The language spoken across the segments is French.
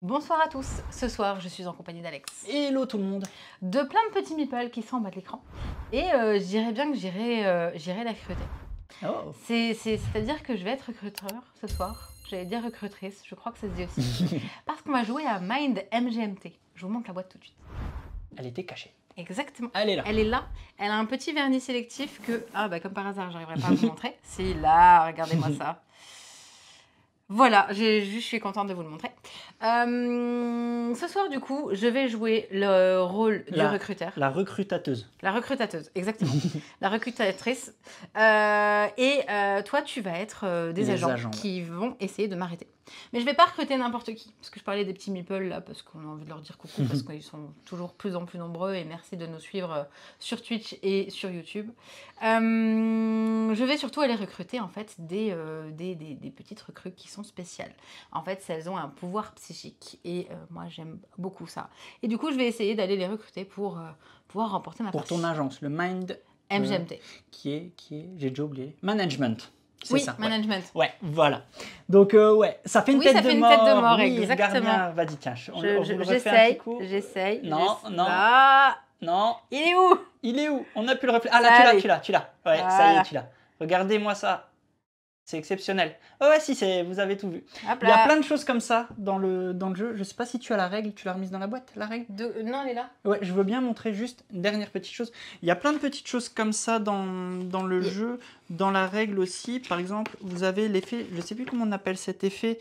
Bonsoir à tous, ce soir je suis en compagnie d'Alex. Hello tout le monde. De plein de petits meeples qui sont en bas de l'écran. Et je dirais bien que j'irai la recruter. Oh. C'est-à-dire que je vais être recruteur ce soir. J'allais dire recrutrice, je crois que ça se dit aussi. Parce qu'on va jouer à Mind MGMT. Je vous montre la boîte tout de suite. Elle était cachée. Exactement. Elle est là. Elle est là. Elle a un petit vernis sélectif que, comme par hasard, j'arriverai pas à vous montrer. C'est là, regardez-moi ça. Voilà, je suis contente de vous le montrer. Ce soir, du coup, je vais jouer le rôle du recruteur. La recrutateuse. La recrutateuse, exactement. La recrutatrice. Toi, tu vas être des agents qui vont essayer de m'arrêter. Mais je ne vais pas recruter n'importe qui. Parce que je parlais des petits meeples là, parce qu'on a envie de leur dire coucou, parce qu'ils sont toujours plus en plus nombreux. Et merci de nous suivre sur Twitch et sur YouTube. Je vais surtout aller recruter en fait des petites recrues qui sont spéciales. En fait, elles ont un pouvoir psychique. Et moi, j'aime beaucoup ça. Et du coup, je vais essayer d'aller les recruter pour pouvoir remporter ma partie. Pour ton agence, le Mind MGMT. Qui est, j'ai déjà oublié. Management. Oui, ça, management. Ouais, voilà. Donc, ouais, ça fait une tête de mort. Oui, ça fait une tête de mort, oui, exactement. Vas-y, tiens, J'essaye. Non. Non. Il est où? Il est où? On a pu le refaire. Ah là, tu l'as. Ouais, voilà. Ça y est, tu l'as. Regardez-moi ça. C'est exceptionnel. Oh ouais, si, vous avez tout vu. Il y a plein de choses comme ça dans le jeu. Je sais pas si tu as la règle, tu l'as remise dans la boîte, la règle? Non, elle est là. Ouais, je veux bien montrer juste une dernière petite chose. Il y a plein de petites choses comme ça dans le jeu, dans la règle aussi. Par exemple, vous avez l'effet, je sais plus comment on appelle cet effet,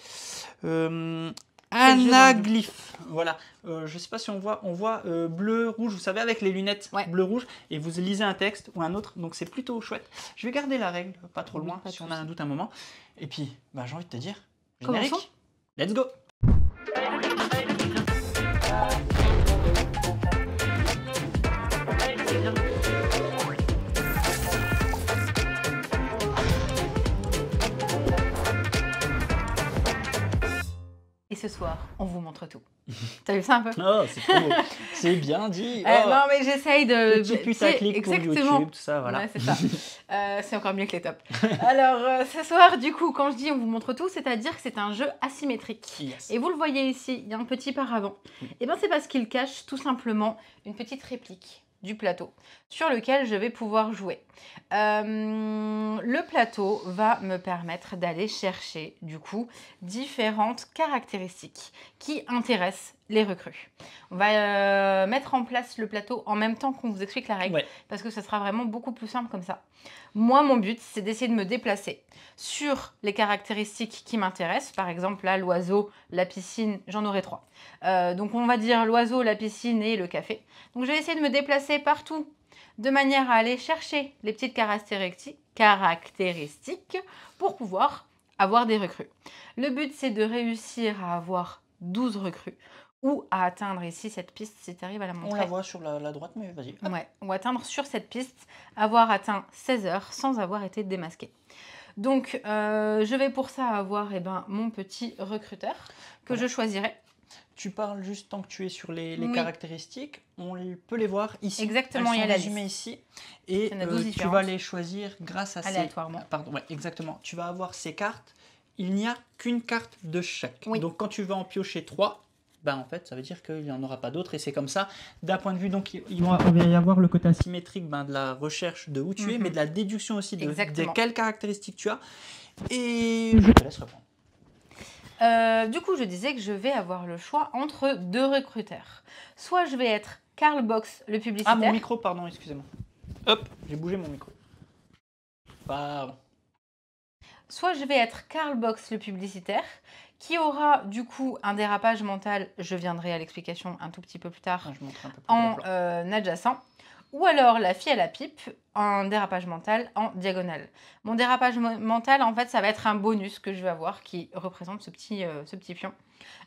anaglyphe. Voilà. Je sais pas si on voit bleu, rouge, vous savez, avec les lunettes bleu-rouge, et vous lisez un texte ou un autre, donc c'est plutôt chouette. Je vais garder la règle, pas trop loin, si on a un doute un moment. Et puis, j'ai envie de te dire, générique, commençons. Let's go. Et ce soir, on vous montre tout. T'as vu ça un peu? Oh, c'est trop beau. C'est bien dit. Non, mais j'essaye de... Petit putaclic pour YouTube, tout ça, voilà. Ouais, c'est ça. C'est encore mieux que les tops. Alors, ce soir, du coup, quand je dis on vous montre tout, c'est-à-dire que c'est un jeu asymétrique. Yes. Et vous le voyez ici, il y a un petit paravent. Et bien, c'est parce qu'il cache tout simplement une petite réplique du plateau sur lequel je vais pouvoir jouer. Le plateau va me permettre d'aller chercher du coup différentes caractéristiques qui intéressent les recrues. On va mettre en place le plateau en même temps qu'on vous explique la règle parce que ce sera vraiment beaucoup plus simple comme ça. Moi, mon but, c'est d'essayer de me déplacer sur les caractéristiques qui m'intéressent. Par exemple, là, l'oiseau, la piscine, j'en aurai 3. Donc, on va dire l'oiseau, la piscine et le café. Donc, je vais essayer de me déplacer partout de manière à aller chercher les petites caractéristiques pour pouvoir avoir des recrues. Le but, c'est de réussir à avoir 12 recrues ou à atteindre ici cette piste, si tu arrives à la montrer. On la voit sur la droite, mais vas-y. Ouais, ou atteindre sur cette piste, avoir atteint 16 heures sans avoir été démasqué. Donc, je vais pour ça avoir mon petit recruteur que je choisirai. Tu parles juste tant que tu es sur les caractéristiques, on peut les voir ici. Exactement, il y a la liste ici. Et tu vas les choisir grâce à aléatoirement. Pardon, ouais, exactement. Tu vas avoir ces cartes. Il n'y a qu'une carte de chaque. Oui. Donc quand tu vas en piocher 3, en fait, ça veut dire qu'il n'y en aura pas d'autres et c'est comme ça. D'un point de vue, donc, il va y avoir le côté asymétrique de la recherche de où tu es, mais de la déduction aussi de quelles caractéristiques tu as. Et je te laisse répondre. Du coup, je disais que je vais avoir le choix entre 2 recruteurs. Soit je vais être Karl Box, le publicitaire. Ah, mon micro, pardon, excusez-moi. Hop, j'ai bougé mon micro. Pardon. Soit je vais être Karl Box, le publicitaire, qui aura du coup un dérapage mental, je viendrai à l'explication un tout petit peu plus tard, en adjacent. Ou alors la fille à la pipe, un dérapage mental en diagonale. Mon dérapage mental, en fait, ça va être un bonus que je vais avoir qui représente ce petit pion.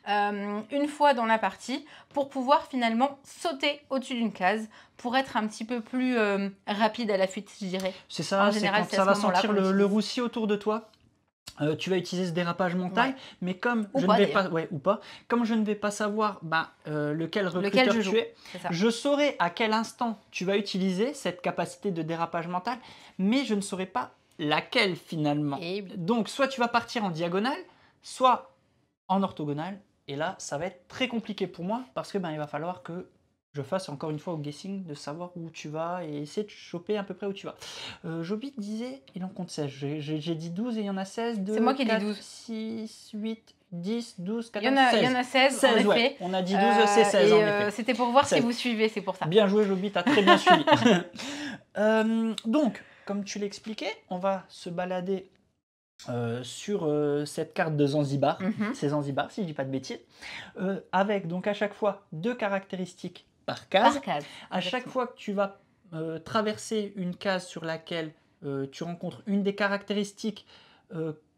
Une fois dans la partie, pour pouvoir finalement sauter au-dessus d'une case, pour être un petit peu plus rapide à la fuite, je dirais. C'est ça, c'est quand ça va sentir le roussi autour de toi. Tu vas utiliser ce dérapage mental, mais comme je ne vais pas savoir lequel recruteur tu es, je saurai à quel instant tu vas utiliser cette capacité de dérapage mental, mais je ne saurai pas laquelle finalement. Donc soit tu vas partir en diagonale, soit en orthogonale, Et là, ça va être très compliqué pour moi parce que il va falloir que je fasse encore une fois au guessing de savoir où tu vas et essayer de choper à peu près où tu vas. Joby disait, il en compte 16. J'ai dit 12 et il y en a 16. C'est moi qui ai dit 12. 6, 8, 10, 12, 14, 16. Il y en a 16, en effet. Ouais. On a dit 12, c'est 16 en effet. C'était pour voir 16. Si vous suivez, c'est pour ça. Bien joué Joby, tu as très bien suivi. Donc, comme tu l'expliquais, on va se balader sur cette carte de Zanzibar. C'est Zanzibar, si je ne dis pas de bêtises. Avec donc à chaque fois 2 caractéristiques par case. À chaque fois que tu vas traverser une case sur laquelle tu rencontres une des caractéristiques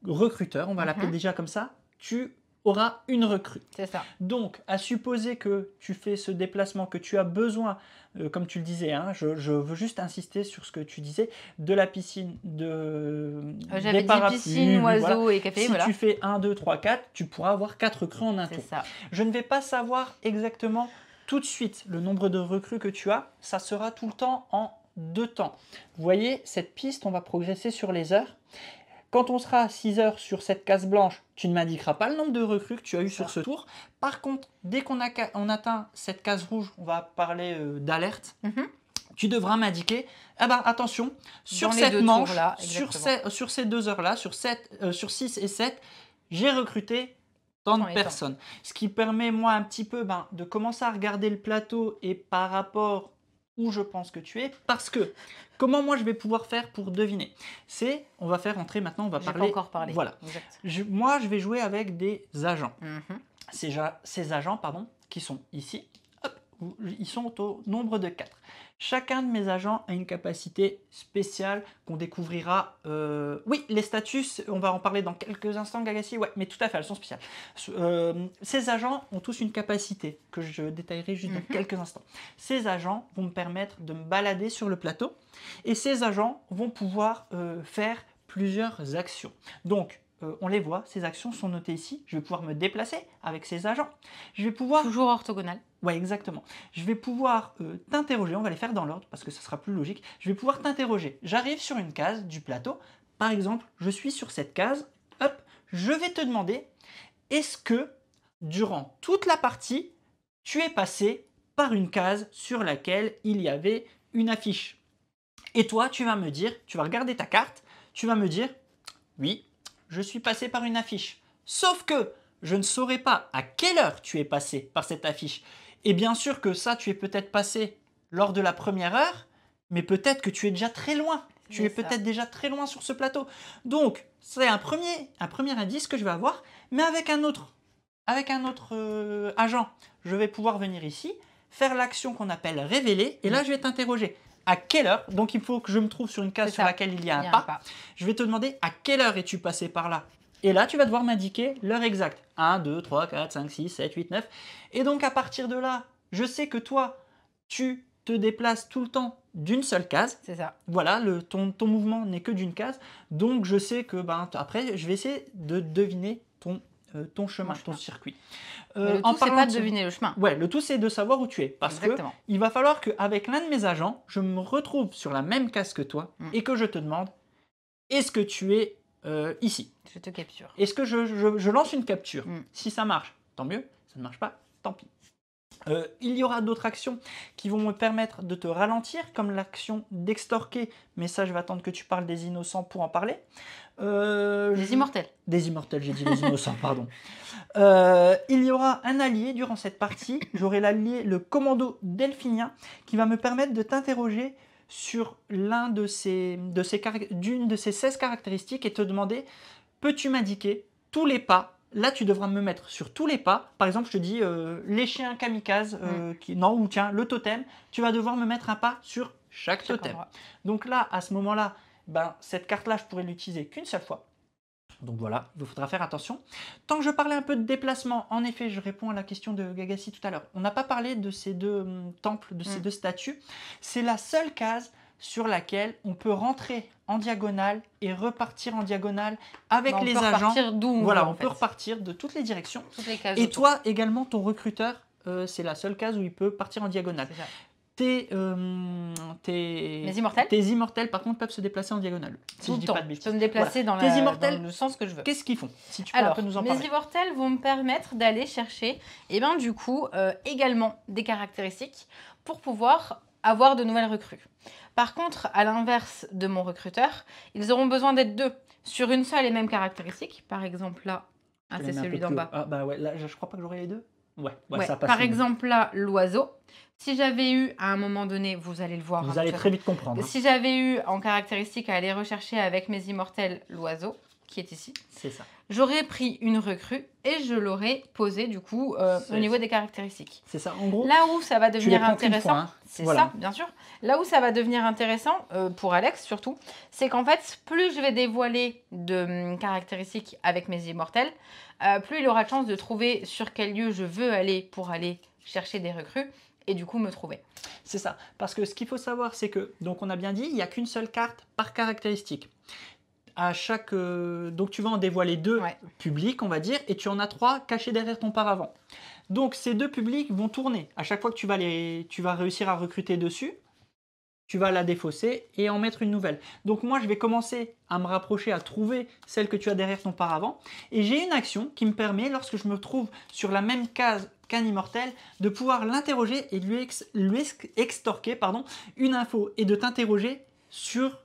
recruteur, on va l'appeler déjà comme ça, tu auras une recrue. C'est ça. Donc, à supposer que tu fais ce déplacement, que tu as besoin, comme tu le disais, hein, je veux juste insister sur ce que tu disais, de la piscine, j'avais dit piscine, oiseau et café. Si tu fais 1, 2, 3, 4, tu pourras avoir 4 recrues en un tour. Ça. Je ne vais pas savoir exactement tout de suite le nombre de recrues que tu as, ça sera tout le temps en 2 temps. Vous voyez, cette piste, on va progresser sur les heures. Quand on sera à 6 heures sur cette case blanche, tu ne m'indiqueras pas le nombre de recrues que tu as eu sur ce tour. Par contre, dès qu'on atteint cette case rouge, on va parler d'alerte. Tu devras m'indiquer, attention, sur cette manche, sur ces 2 heures-là, sur 6 et 7, j'ai recruté tant de personnes. Ce qui permet, moi, un petit peu de commencer à regarder le plateau et par rapport où je pense que tu es, parce que comment moi je vais pouvoir faire pour deviner. On va faire entrer maintenant, on va parler. Pas encore parlé. Voilà. Moi, je vais jouer avec des agents. Ces agents, qui sont ici, ils sont au nombre de 4. Chacun de mes agents a une capacité spéciale qu'on découvrira. Oui, les statuts, on va en parler dans quelques instants, Gagassi. Ouais, mais tout à fait, elles sont spéciales. Ces agents ont tous une capacité que je détaillerai juste dans quelques instants. Ces agents vont me permettre de me balader sur le plateau et ces agents vont pouvoir faire plusieurs actions. Donc, on les voit, ces actions sont notées ici. Je vais pouvoir me déplacer avec ces agents. Je vais pouvoir... Toujours orthogonal. Oui, exactement. Je vais pouvoir t'interroger, on va les faire dans l'ordre parce que ça sera plus logique. Je vais pouvoir t'interroger. J'arrive sur une case du plateau. Par exemple, je suis sur cette case. Hop, je vais te demander, est-ce que durant toute la partie, tu es passé par une case sur laquelle il y avait une affiche? Et toi, tu vas me dire, tu vas regarder ta carte, tu vas me dire, oui, je suis passé par une affiche. Sauf que je ne saurais pas à quelle heure tu es passé par cette affiche. Et bien sûr que ça, tu es peut-être passé lors de la première heure, mais peut-être que tu es déjà très loin. Tu es peut-être déjà très loin sur ce plateau. Donc, c'est un premier indice que je vais avoir, mais avec un autre agent. Je vais pouvoir venir ici, faire l'action qu'on appelle révéler, et là, je vais t'interroger. À quelle heure? Donc, il faut que je me trouve sur une case sur laquelle il y a un pas. Je vais te demander à quelle heure es-tu passé par là? Et là, tu vas devoir m'indiquer l'heure exacte. 1, 2, 3, 4, 5, 6, 7, 8, 9. Et donc, à partir de là, je sais que toi, tu te déplaces tout le temps d'une seule case. C'est ça. Voilà, ton mouvement n'est que d'une case. Donc, je sais que après, je vais essayer de deviner ton chemin, ton circuit. Le tout, c'est pas de deviner le chemin. Ouais, le tout, c'est de savoir où tu es. Parce qu'il va falloir qu'avec l'un de mes agents, je me retrouve sur la même case que toi et que je te demande, est-ce que tu es ici? Je te capture. Est-ce que je lance une capture? Si ça marche, tant mieux. Ça ne marche pas, tant pis. Il y aura d'autres actions qui vont me permettre de te ralentir, comme l'action d'extorquer, mais ça je vais attendre que tu parles des innocents pour en parler. Des immortels. Des immortels, j'ai dit les innocents, pardon. Il y aura un allié durant cette partie, j'aurai l'allié, le commando delphinien, qui va me permettre de t'interroger sur d'une de ces 16 caractéristiques et te demander, peux-tu m'indiquer tous les pas? Là, tu devras me mettre sur tous les pas. Par exemple, je te dis les chiens kamikazes, ou tiens, le totem. Tu vas devoir me mettre un pas sur chaque totem. Endroit. Donc là, à ce moment-là, cette carte-là, je pourrais l'utiliser qu'une seule fois. Donc voilà, il faudra faire attention. Tant que je parlais un peu de déplacement, en effet, je réponds à la question de Gagassi tout à l'heure. On n'a pas parlé de ces deux temples, de ces deux statues. C'est la seule case sur laquelle on peut rentrer en diagonale et repartir en diagonale avec les agents. On peut repartir de toutes les directions. Toutes les cases et toi également, ton recruteur, c'est la seule case où il peut partir en diagonale. Mes immortels. Tes immortels, par contre, peuvent se déplacer en diagonale. Si je dis pas de bêtises. Je peux me déplacer dans le sens que je veux. Qu'est-ce qu'ils font? Si tu peux un peu nous en parler. Mes immortels vont me permettre d'aller chercher, du coup, également des caractéristiques pour pouvoir avoir de nouvelles recrues. Par contre, à l'inverse de mon recruteur, ils auront besoin d'être 2 sur une seule et même caractéristique. Par exemple, là, c'est celui d'en bas. Ah bah ouais, là, je crois pas que j'aurais les 2. Ouais, ça passe. Par exemple, là, l'oiseau. Si j'avais eu, à un moment donné, vous allez le voir. Vous allez très vite comprendre. Si j'avais eu en caractéristique à aller rechercher avec mes immortels l'oiseau, qui est ici. C'est ça. J'aurais pris une recrue et je l'aurais posée du coup au niveau des caractéristiques. C'est ça, en gros. Là où ça va devenir intéressant, c'est ça, bien sûr. Là où ça va devenir intéressant, pour Alex surtout, c'est qu'en fait, plus je vais dévoiler de caractéristiques avec mes immortels, plus il aura de chance de trouver sur quel lieu je veux aller pour aller chercher des recrues et du coup me trouver. C'est ça, parce que ce qu'il faut savoir, c'est que, donc on a bien dit, il n'y a qu'une seule carte par caractéristique. À chaque, donc tu vas en dévoiler 2 publics, on va dire, et tu en as 3 cachés derrière ton paravent. Donc ces 2 publics vont tourner. À chaque fois que tu vas réussir à recruter dessus, tu vas la défausser et en mettre une nouvelle. Donc moi, je vais commencer à me rapprocher, à trouver celle que tu as derrière ton paravent. Et j'ai une action qui me permet, lorsque je me trouve sur la même case qu'un immortel, de pouvoir l'interroger et de lui extorquer une info et de t'interroger sur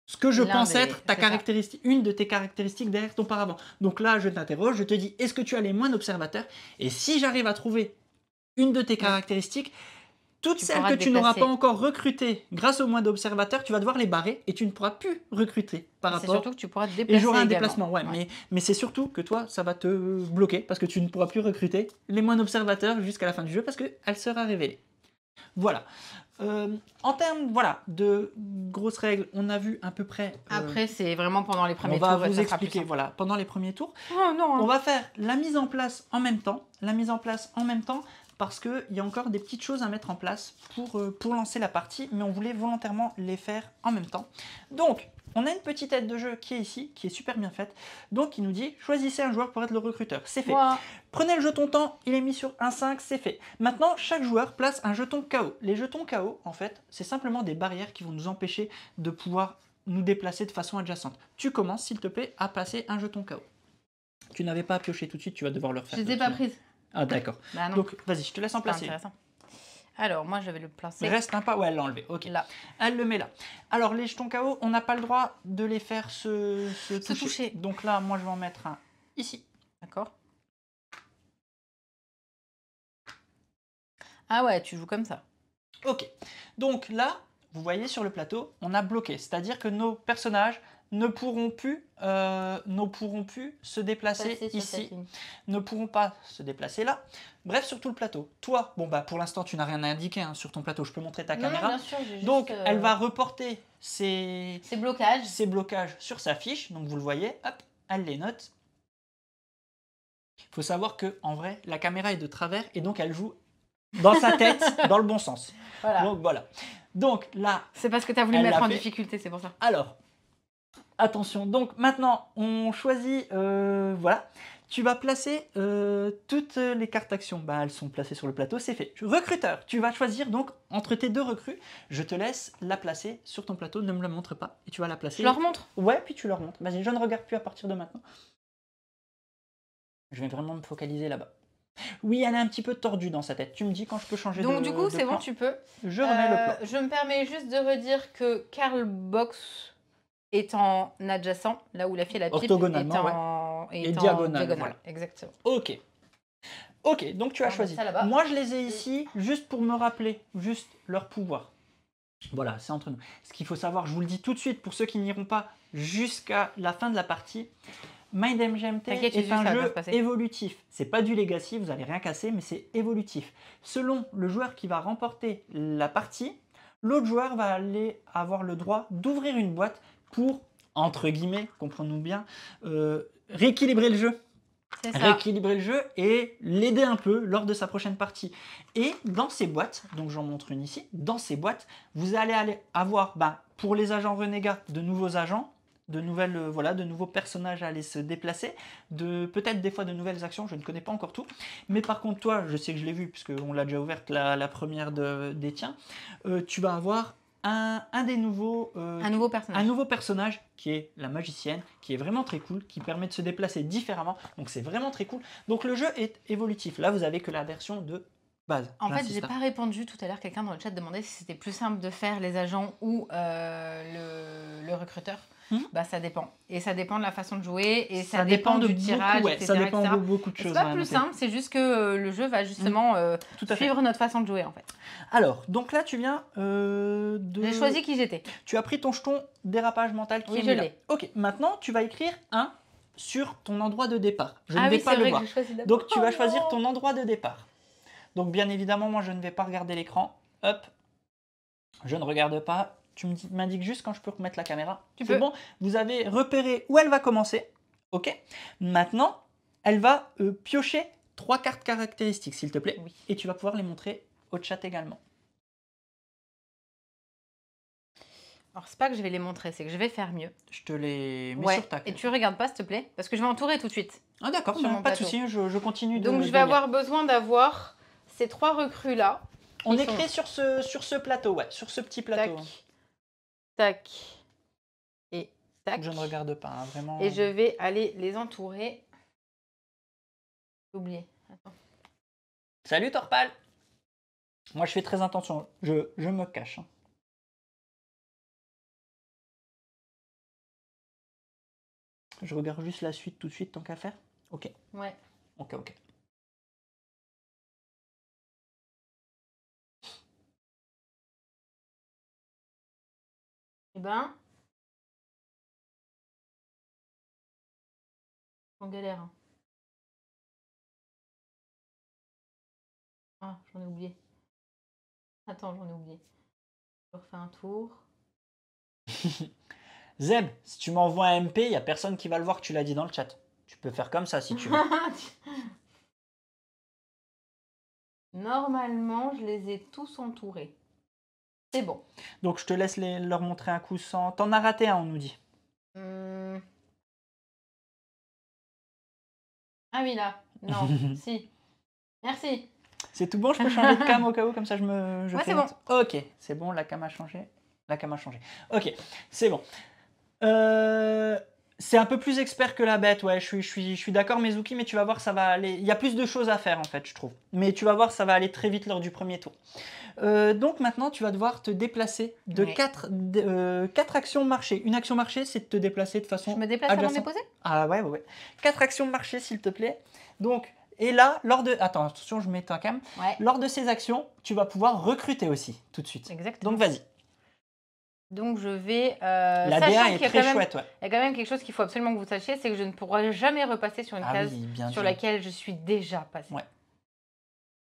ce que je pense être ta caractéristique, une de tes caractéristiques derrière ton paravent. Donc là, je t'interroge, je te dis, est-ce que tu as les moines observateurs? Et si j'arrive à trouver une de tes caractéristiques, toutes celles que tu n'auras pas encore recrutées grâce aux moines d'observateurs, tu vas devoir les barrer et tu ne pourras plus recruter par rapport. C'est surtout que tu pourras te déplacer. Et j'aurai un déplacement, mais c'est surtout que toi, ça va te bloquer parce que tu ne pourras plus recruter les moines observateurs jusqu'à la fin du jeu parce qu'elle sera révélée. Voilà. En termes de grosses règles, on a vu à peu près. Après, c'est vraiment pendant les premiers tours. On va vous expliquer. Voilà, pendant les premiers tours. On va faire la mise en place en même temps. Parce qu'il y a encore des petites choses à mettre en place pour lancer la partie, mais on voulait volontairement les faire en même temps. Donc, on a une petite aide de jeu qui est ici, qui est super bien faite. Donc, il nous dit, choisissez un joueur pour être le recruteur. C'est fait. Prenez le jeton temps, il est mis sur 1-5, c'est fait. Maintenant, chaque joueur place un jeton KO. Les jetons KO, en fait, c'est simplement des barrières qui vont nous empêcher de pouvoir nous déplacer de façon adjacente. Tu commences, s'il te plaît, à placer un jeton KO. Tu n'avais pas à piocher tout de suite, tu vas devoir le refaire. Je ne les ai pas prises. Ah d'accord. Bah donc vas-y, je te laisse en placer. Alors moi je vais le placer. Reste un pas, ouais, elle l'a enlevé. Ok. Là. Elle le met là. Alors les jetons KO, on n'a pas le droit de les faire se toucher. Donc là, moi je vais en mettre un ici. D'accord. Ah ouais, tu joues comme ça. Ok. Donc là, vous voyez sur le plateau, on a bloqué. C'est-à-dire que nos personnages ne pourront plus se déplacer ici, ne pourront pas se déplacer là. Bref, sur tout le plateau. Toi, pour l'instant, tu n'as rien à indiquer sur ton plateau. Je peux montrer ta caméra. Bien sûr, donc, elle va reporter ses blocages sur sa fiche. Donc, vous le voyez, hop, elle les note. Il faut savoir que en vrai, la caméra est de travers et donc elle joue dans sa tête, dans le bon sens. Voilà. Donc, voilà. Donc, là... C'est parce que tu as voulu mettre en difficulté, c'est pour ça. Alors... Attention, donc maintenant on choisit, voilà, tu vas placer toutes les cartes actions, elles sont placées sur le plateau, c'est fait. Recruteur, tu vas choisir donc entre tes 2 recrues, je te laisse la placer sur ton plateau, ne me la montre pas, et tu vas la placer. Je leur montre? Ouais, puis tu leur montres, vas-y, je ne regarde plus à partir de maintenant. Je vais vraiment me focaliser là-bas. Oui, elle est un petit peu tordue dans sa tête, tu me dis quand je peux changer donc, du coup, c'est bon, tu peux. Je remets le plan. Je me permets juste de redire que Karl Box est en adjacent, là où la fille a la pipe est diagonale. Voilà. Exactement. Ok, donc tu as choisi. Moi, je les ai ici juste pour me rappeler juste leur pouvoir. Voilà, c'est entre nous. Ce qu'il faut savoir, je vous le dis tout de suite, pour ceux qui n'iront pas jusqu'à la fin de la partie, Mind MGMT est un jeu évolutif. C'est pas du Legacy, vous n'allez rien casser, mais c'est évolutif. Selon le joueur qui va remporter la partie, l'autre joueur va aller avoir le droit d'ouvrir une boîte pour, entre guillemets, comprenons bien, rééquilibrer le jeu. Rééquilibrer le jeu et l'aider un peu lors de sa prochaine partie. Et dans ces boîtes, donc j'en montre une ici, dans ces boîtes, vous allez avoir, pour les agents renégats, de nouveaux agents, voilà, de nouveaux personnages à aller se déplacer, peut-être des fois de nouvelles actions, je ne connais pas encore tout. Mais par contre, toi, je sais que je l'ai vu, puisqu'on l'a déjà ouverte la première des tiens, tu vas avoir un nouveau personnage qui est la magicienne, qui est vraiment très cool, qui permet de se déplacer différemment. Donc c'est vraiment très cool. Donc le jeu est évolutif. Là, vous avez que la version de base. En fait, j'ai pas répondu tout à l'heure. Quelqu'un dans le chat demandait si c'était plus simple de faire les agents ou le recruteur. Bah, ça dépend. Et ça dépend de la façon de jouer. Et ça dépend du tirage, etc. Ça dépend de beaucoup de choses. C'est pas plus simple, c'est juste que le jeu va justement suivre notre façon de jouer, en fait. Alors, donc là, tu viens J'ai choisi qui j'étais. Tu as pris ton jeton dérapage mental qui est je l'ai. Ok, maintenant, tu vas écrire 1 sur ton endroit de départ. Je ne vais pas le voir. Donc, tu vas choisir ton endroit de départ. Donc, bien évidemment, moi, je ne vais pas regarder l'écran. Hop, je ne regarde pas. Tu m'indiques juste quand je peux remettre la caméra. C'est bon, vous avez repéré où elle va commencer. Ok. Maintenant, elle va piocher 3 cartes caractéristiques, s'il te plaît. Oui. Et tu vas pouvoir les montrer au chat également. Alors, c'est pas que je vais les montrer, c'est que je vais faire mieux. Je te les mets sur ta carte. Et tu regardes pas, s'il te plaît, parce que je vais entourer tout de suite. Ah d'accord, pas de souci, je continue. Donc, je vais avoir besoin d'avoir ces 3 recrues-là. On écrit sur ce plateau, ouais, sur ce petit plateau. Tac. Et tac. Je ne regarde pas, hein, vraiment. Et je vais aller les entourer. J'ai oublié. Attends. Salut Torpal. Moi, je fais très attention. Je me cache. Hein. Je regarde juste la suite tout de suite, tant qu'à faire. Ok. Ouais. Ok. Eh ben, on galère. Hein. Ah, j'en ai oublié. Attends, j'en ai oublié. Je refais un tour. Zeb, si tu m'envoies un MP, il n'y a personne qui va le voir que tu l'as dit dans le chat. Tu peux faire comme ça si tu veux. Normalement, je les ai tous entourés. C'est bon. Donc, je te laisse leur montrer un coup sans... T'en as raté un, on nous dit. Ah oui, là. Non, si. Merci. C'est tout bon, je peux changer de cam au cas où, comme ça je ouais, c'est bon. Ok, c'est bon, la cam a changé. Ok, c'est bon. C'est un peu plus expert que la bête, ouais, je suis d'accord Mezuki, mais tu vas voir, ça va aller... Il y a plus de choses à faire, en fait, je trouve. Mais tu vas voir, ça va aller très vite lors du premier tour. Donc maintenant, tu vas devoir te déplacer de 4 actions marché. Une action marché, c'est de te déplacer de façon... Je me déplace avant de déposer ? Ah ouais. 4 actions marché, s'il te plaît. Donc... Et là, Attends, attention, je mets ta cam. Ouais. Lors de ces actions, tu vas pouvoir recruter aussi, tout de suite. Exactement. Donc, vas-y. Donc, je vais... la DA est très chouette, ouais. Il y a quand même quelque chose qu'il faut absolument que vous sachiez, c'est que je ne pourrai jamais repasser sur une case sur laquelle je suis déjà passée. Ouais.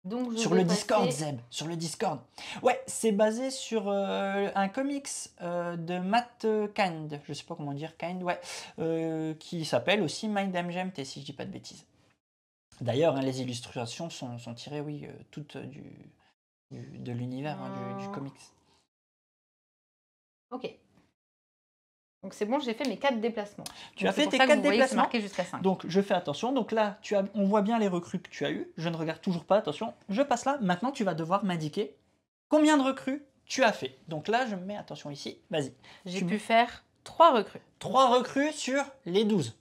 Donc, sur le Discord, Zeb, sur le Discord. Ouais, c'est basé sur un comics de Matt Kind, je sais pas comment dire, Kind, ouais, qui s'appelle aussi Mind MGMT, si je dis pas de bêtises. D'ailleurs, hein, les illustrations sont tirées, oui, toutes de l'univers du comics. Ok. Donc c'est bon, j'ai fait mes 4 déplacements. Tu as fait tes 4 déplacements. Marqué jusqu'à 5. Donc je fais attention. Donc là, on voit bien les recrues que tu as eues. Je ne regarde toujours pas, attention. Je passe là. Maintenant, tu vas devoir m'indiquer combien de recrues tu as fait. Donc là, je me mets attention ici. Vas-y. J'ai pu faire 3 recrues. 3 recrues sur les 12.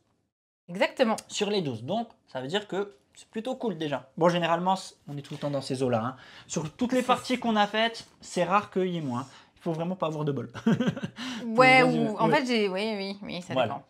Exactement. Sur les 12. Donc, ça veut dire que c'est plutôt cool déjà. Bon, généralement, on est tout le temps dans ces eaux-là. Hein. Sur toutes les parties qu'on a faites, c'est rare qu'il y ait moins. Il faut vraiment pas avoir de bol. Ouais, ou en fait, j'ai... Oui, ça dépend.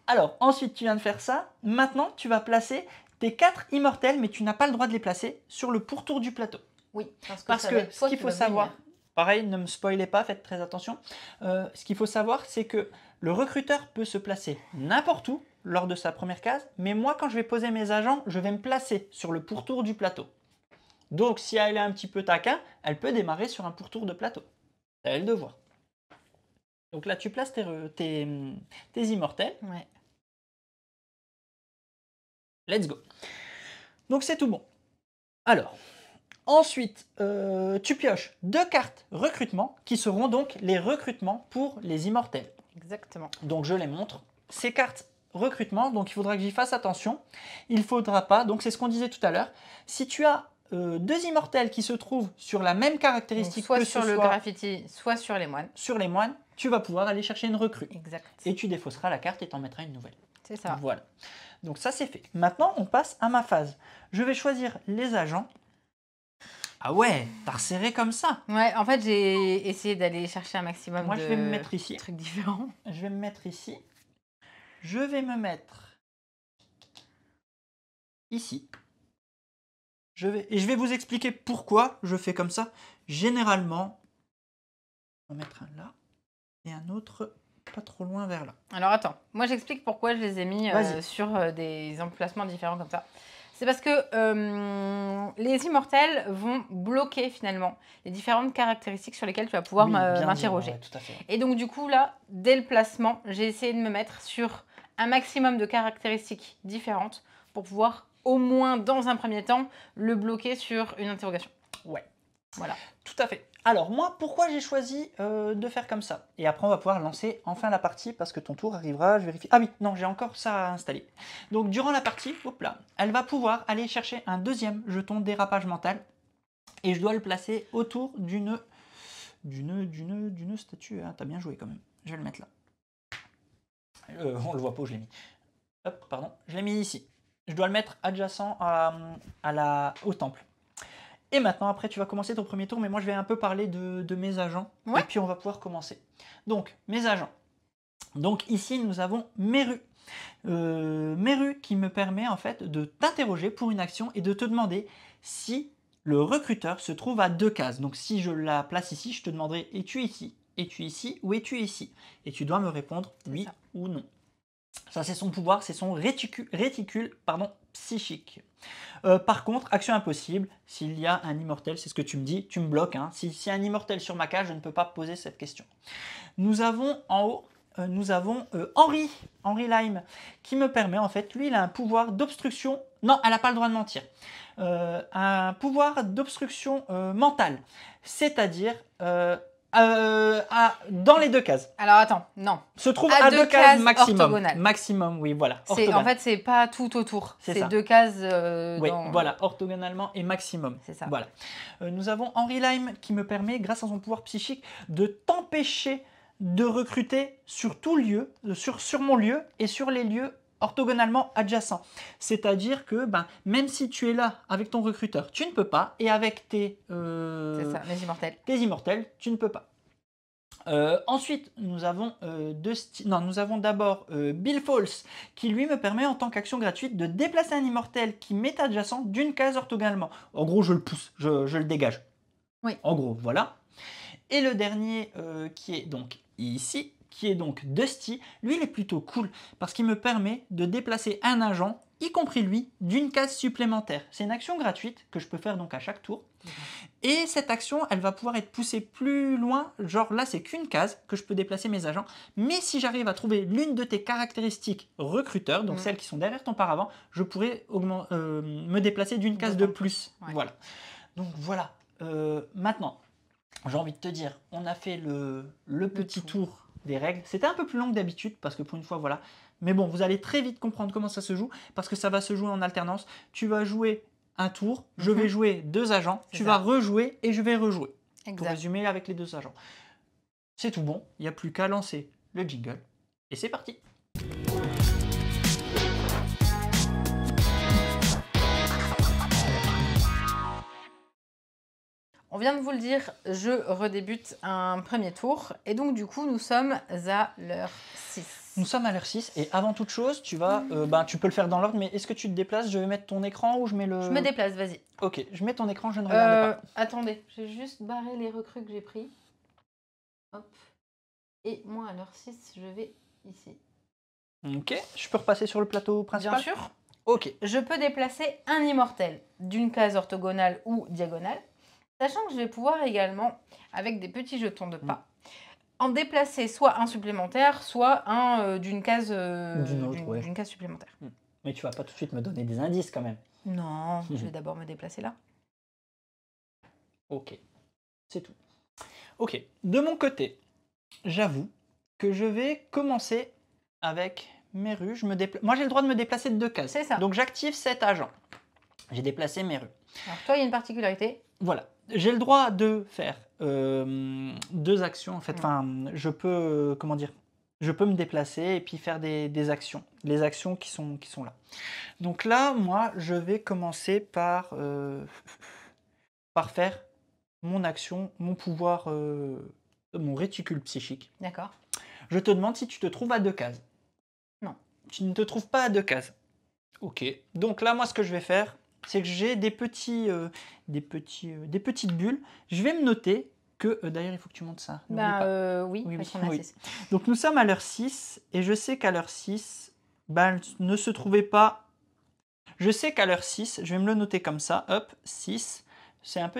Alors, ensuite, tu viens de faire ça. Maintenant, tu vas placer tes 4 immortels, mais tu n'as pas le droit de les placer sur le pourtour du plateau. Oui, parce que ce qu'il faut savoir, pareil, ne me spoilez pas, faites très attention. Ce qu'il faut savoir, c'est que le recruteur peut se placer n'importe où lors de sa première case, mais moi, quand je vais poser mes agents, je vais me placer sur le pourtour du plateau. Donc, si elle est un petit peu taquin, elle peut démarrer sur un pourtour de plateau. C'est à elle de voir. Donc là, tu places tes immortels. Ouais. Let's go. Donc, c'est tout bon. Alors, ensuite, tu pioches 2 cartes recrutement qui seront donc les recrutements pour les immortels. Exactement. Donc je les montre. Ces cartes recrutement, donc il faudra que j'y fasse attention. Il ne faudra pas, donc c'est ce qu'on disait tout à l'heure, si tu as deux immortels qui se trouvent sur la même caractéristique, donc, soit sur le graffiti, soit sur les moines. Sur les moines, tu vas pouvoir aller chercher une recrue. Exact. Et tu défausseras la carte et t'en mettras une nouvelle. C'est ça. Voilà. Donc ça c'est fait. Maintenant on passe à ma phase. Je vais choisir les agents. Ah ouais, t'as resserré comme ça. Ouais, en fait j'ai essayé d'aller chercher un maximum je vais me mettre ici. Trucs différents. Je vais me mettre ici. Je vais me mettre ici. Je vais vous expliquer pourquoi je fais comme ça. Généralement, on va mettre un là et un autre pas trop loin vers là. Alors attends, moi j'explique pourquoi je les ai mis sur des emplacements différents comme ça. C'est parce que les immortels vont bloquer finalement les différentes caractéristiques sur lesquelles tu vas pouvoir m'interroger. Ouais, tout à fait. Et donc du coup là, dès le placement, j'ai essayé de me mettre sur un maximum de caractéristiques différentes pour pouvoir au moins dans un premier temps le bloquer sur une interrogation. Ouais. Voilà. Tout à fait. Alors moi, pourquoi j'ai choisi de faire comme ça? Et après, on va pouvoir lancer enfin la partie parce que ton tour arrivera. Je vérifie. Ah oui, non, j'ai encore ça à installer. Donc durant la partie, hop là, elle va pouvoir aller chercher un deuxième jeton dérapage mental et je dois le placer autour d'une statue. Ah, t'as bien joué quand même. Je vais le mettre là. On le voit pas où je l'ai mis. Hop, pardon. Je l'ai mis ici. Je dois le mettre adjacent au temple. Et maintenant, après, tu vas commencer ton premier tour, mais moi, je vais un peu parler de mes agents. Ouais. Et puis, on va pouvoir commencer. Donc, mes agents. Donc, ici, nous avons Meru. Meru qui me permet, en fait, de t'interroger pour une action et de te demander si le recruteur se trouve à 2 cases. Donc, si je la place ici, je te demanderai, es-tu ici? Es-tu ici? Ou es-tu ici? Et tu dois me répondre oui ou non. Ça, c'est son pouvoir, c'est son réticule psychique. Par contre, action impossible, s'il y a un immortel, c'est ce que tu me dis, tu me bloques. Hein. S'il y a un immortel sur ma cage, je ne peux pas poser cette question. Nous avons en haut, Henri Lime, qui me permet, en fait, lui, il a un pouvoir d'obstruction. Non, elle n'a pas le droit de mentir. Un pouvoir d'obstruction mentale, c'est-à-dire... dans les 2 cases. Alors attends, non. Se trouve à 2 cases maximum. Orthogonales. Maximum, oui, voilà. En fait, c'est pas tout autour. C'est 2 cases. Oui, voilà, orthogonalement et maximum. C'est ça. Voilà. Nous avons Henri Lime qui me permet, grâce à son pouvoir psychique, de t'empêcher de recruter sur tout lieu, sur mon lieu et sur les lieux orthogonalement adjacents. C'est-à-dire que même si tu es là avec ton recruteur, tu ne peux pas, et avec tes immortels, tu ne peux pas. Ensuite, nous avons d'abord Bill Falls, qui lui me permet en tant qu'action gratuite de déplacer un immortel qui m'est adjacent d'une case orthogonalement. En gros, je le pousse, je le dégage. Oui. En gros, voilà. Et le dernier qui est donc ici, qui est donc Dusty, lui il est plutôt cool parce qu'il me permet de déplacer un agent, y compris lui, d'une case supplémentaire. C'est une action gratuite que je peux faire donc à chaque tour. Et cette action, elle va pouvoir être poussée plus loin, genre là c'est qu'une case que je peux déplacer mes agents, mais si j'arrive à trouver l'une de tes caractéristiques recruteurs, donc celles qui sont derrière ton paravent, je pourrais me déplacer d'une case de plus. Ouais. Voilà. Donc voilà. Maintenant, j'ai envie de te dire, on a fait le petit tour des règles. C'était un peu plus long que d'habitude parce que pour une fois, voilà. Mais bon, vous allez très vite comprendre comment ça se joue parce que ça va se jouer en alternance. Tu vas jouer un tour, je vais jouer 2 agents, tu vas rejouer et je vais rejouer. Exact. Pour résumer avec les 2 agents. C'est tout bon, il n'y a plus qu'à lancer le jingle et c'est parti. On vient de vous le dire, je redébute un premier tour et donc du coup nous sommes à l'heure 6. Nous sommes à l'heure 6 et avant toute chose, tu vas, tu peux le faire dans l'ordre, mais est-ce que tu te déplaces? Je vais mettre ton écran ou je mets le... Je me déplace, vas-y. Ok, je mets ton écran, je ne regarde pas. Attendez, j'ai juste barré les recrues que j'ai pris. Hop. Et moi à l'heure 6, je vais ici. Ok, je peux repasser sur le plateau principal? Bien sûr. Ok. Je peux déplacer un immortel d'une case orthogonale ou diagonale, sachant que je vais pouvoir également, avec des petits jetons de pas, en déplacer soit un supplémentaire, soit un d'une case, d'une case supplémentaire. Mais tu vas pas tout de suite me donner des indices quand même. Non, je vais d'abord me déplacer là. Ok, c'est tout. Ok, de mon côté, j'avoue que je vais commencer avec mes rues. Moi, j'ai le droit de me déplacer de 2 cases. C'est ça. Donc, j'active cet agent. J'ai déplacé mes rues. Alors, toi, il y a une particularité. Voilà. J'ai le droit de faire 2 actions. En fait, enfin, je peux, comment dire, je peux me déplacer et puis faire des actions. Les actions qui sont là. Donc là, moi, je vais commencer par faire mon action, mon pouvoir, mon réticule psychique. D'accord. Je te demande si tu te trouves à 2 cases. Non. Tu ne te trouves pas à 2 cases. Ok. Donc là, moi, ce que je vais faire, c'est que j'ai des petites bulles. Je vais me noter que... D'ailleurs, il faut que tu montes ça. Oui, parce qu'on a 6. Donc, nous sommes à l'heure 6. Et je sais qu'à l'heure 6, elle ne se trouvait pas... Je sais qu'à l'heure 6, je vais me le noter comme ça. Hop, 6. C'est une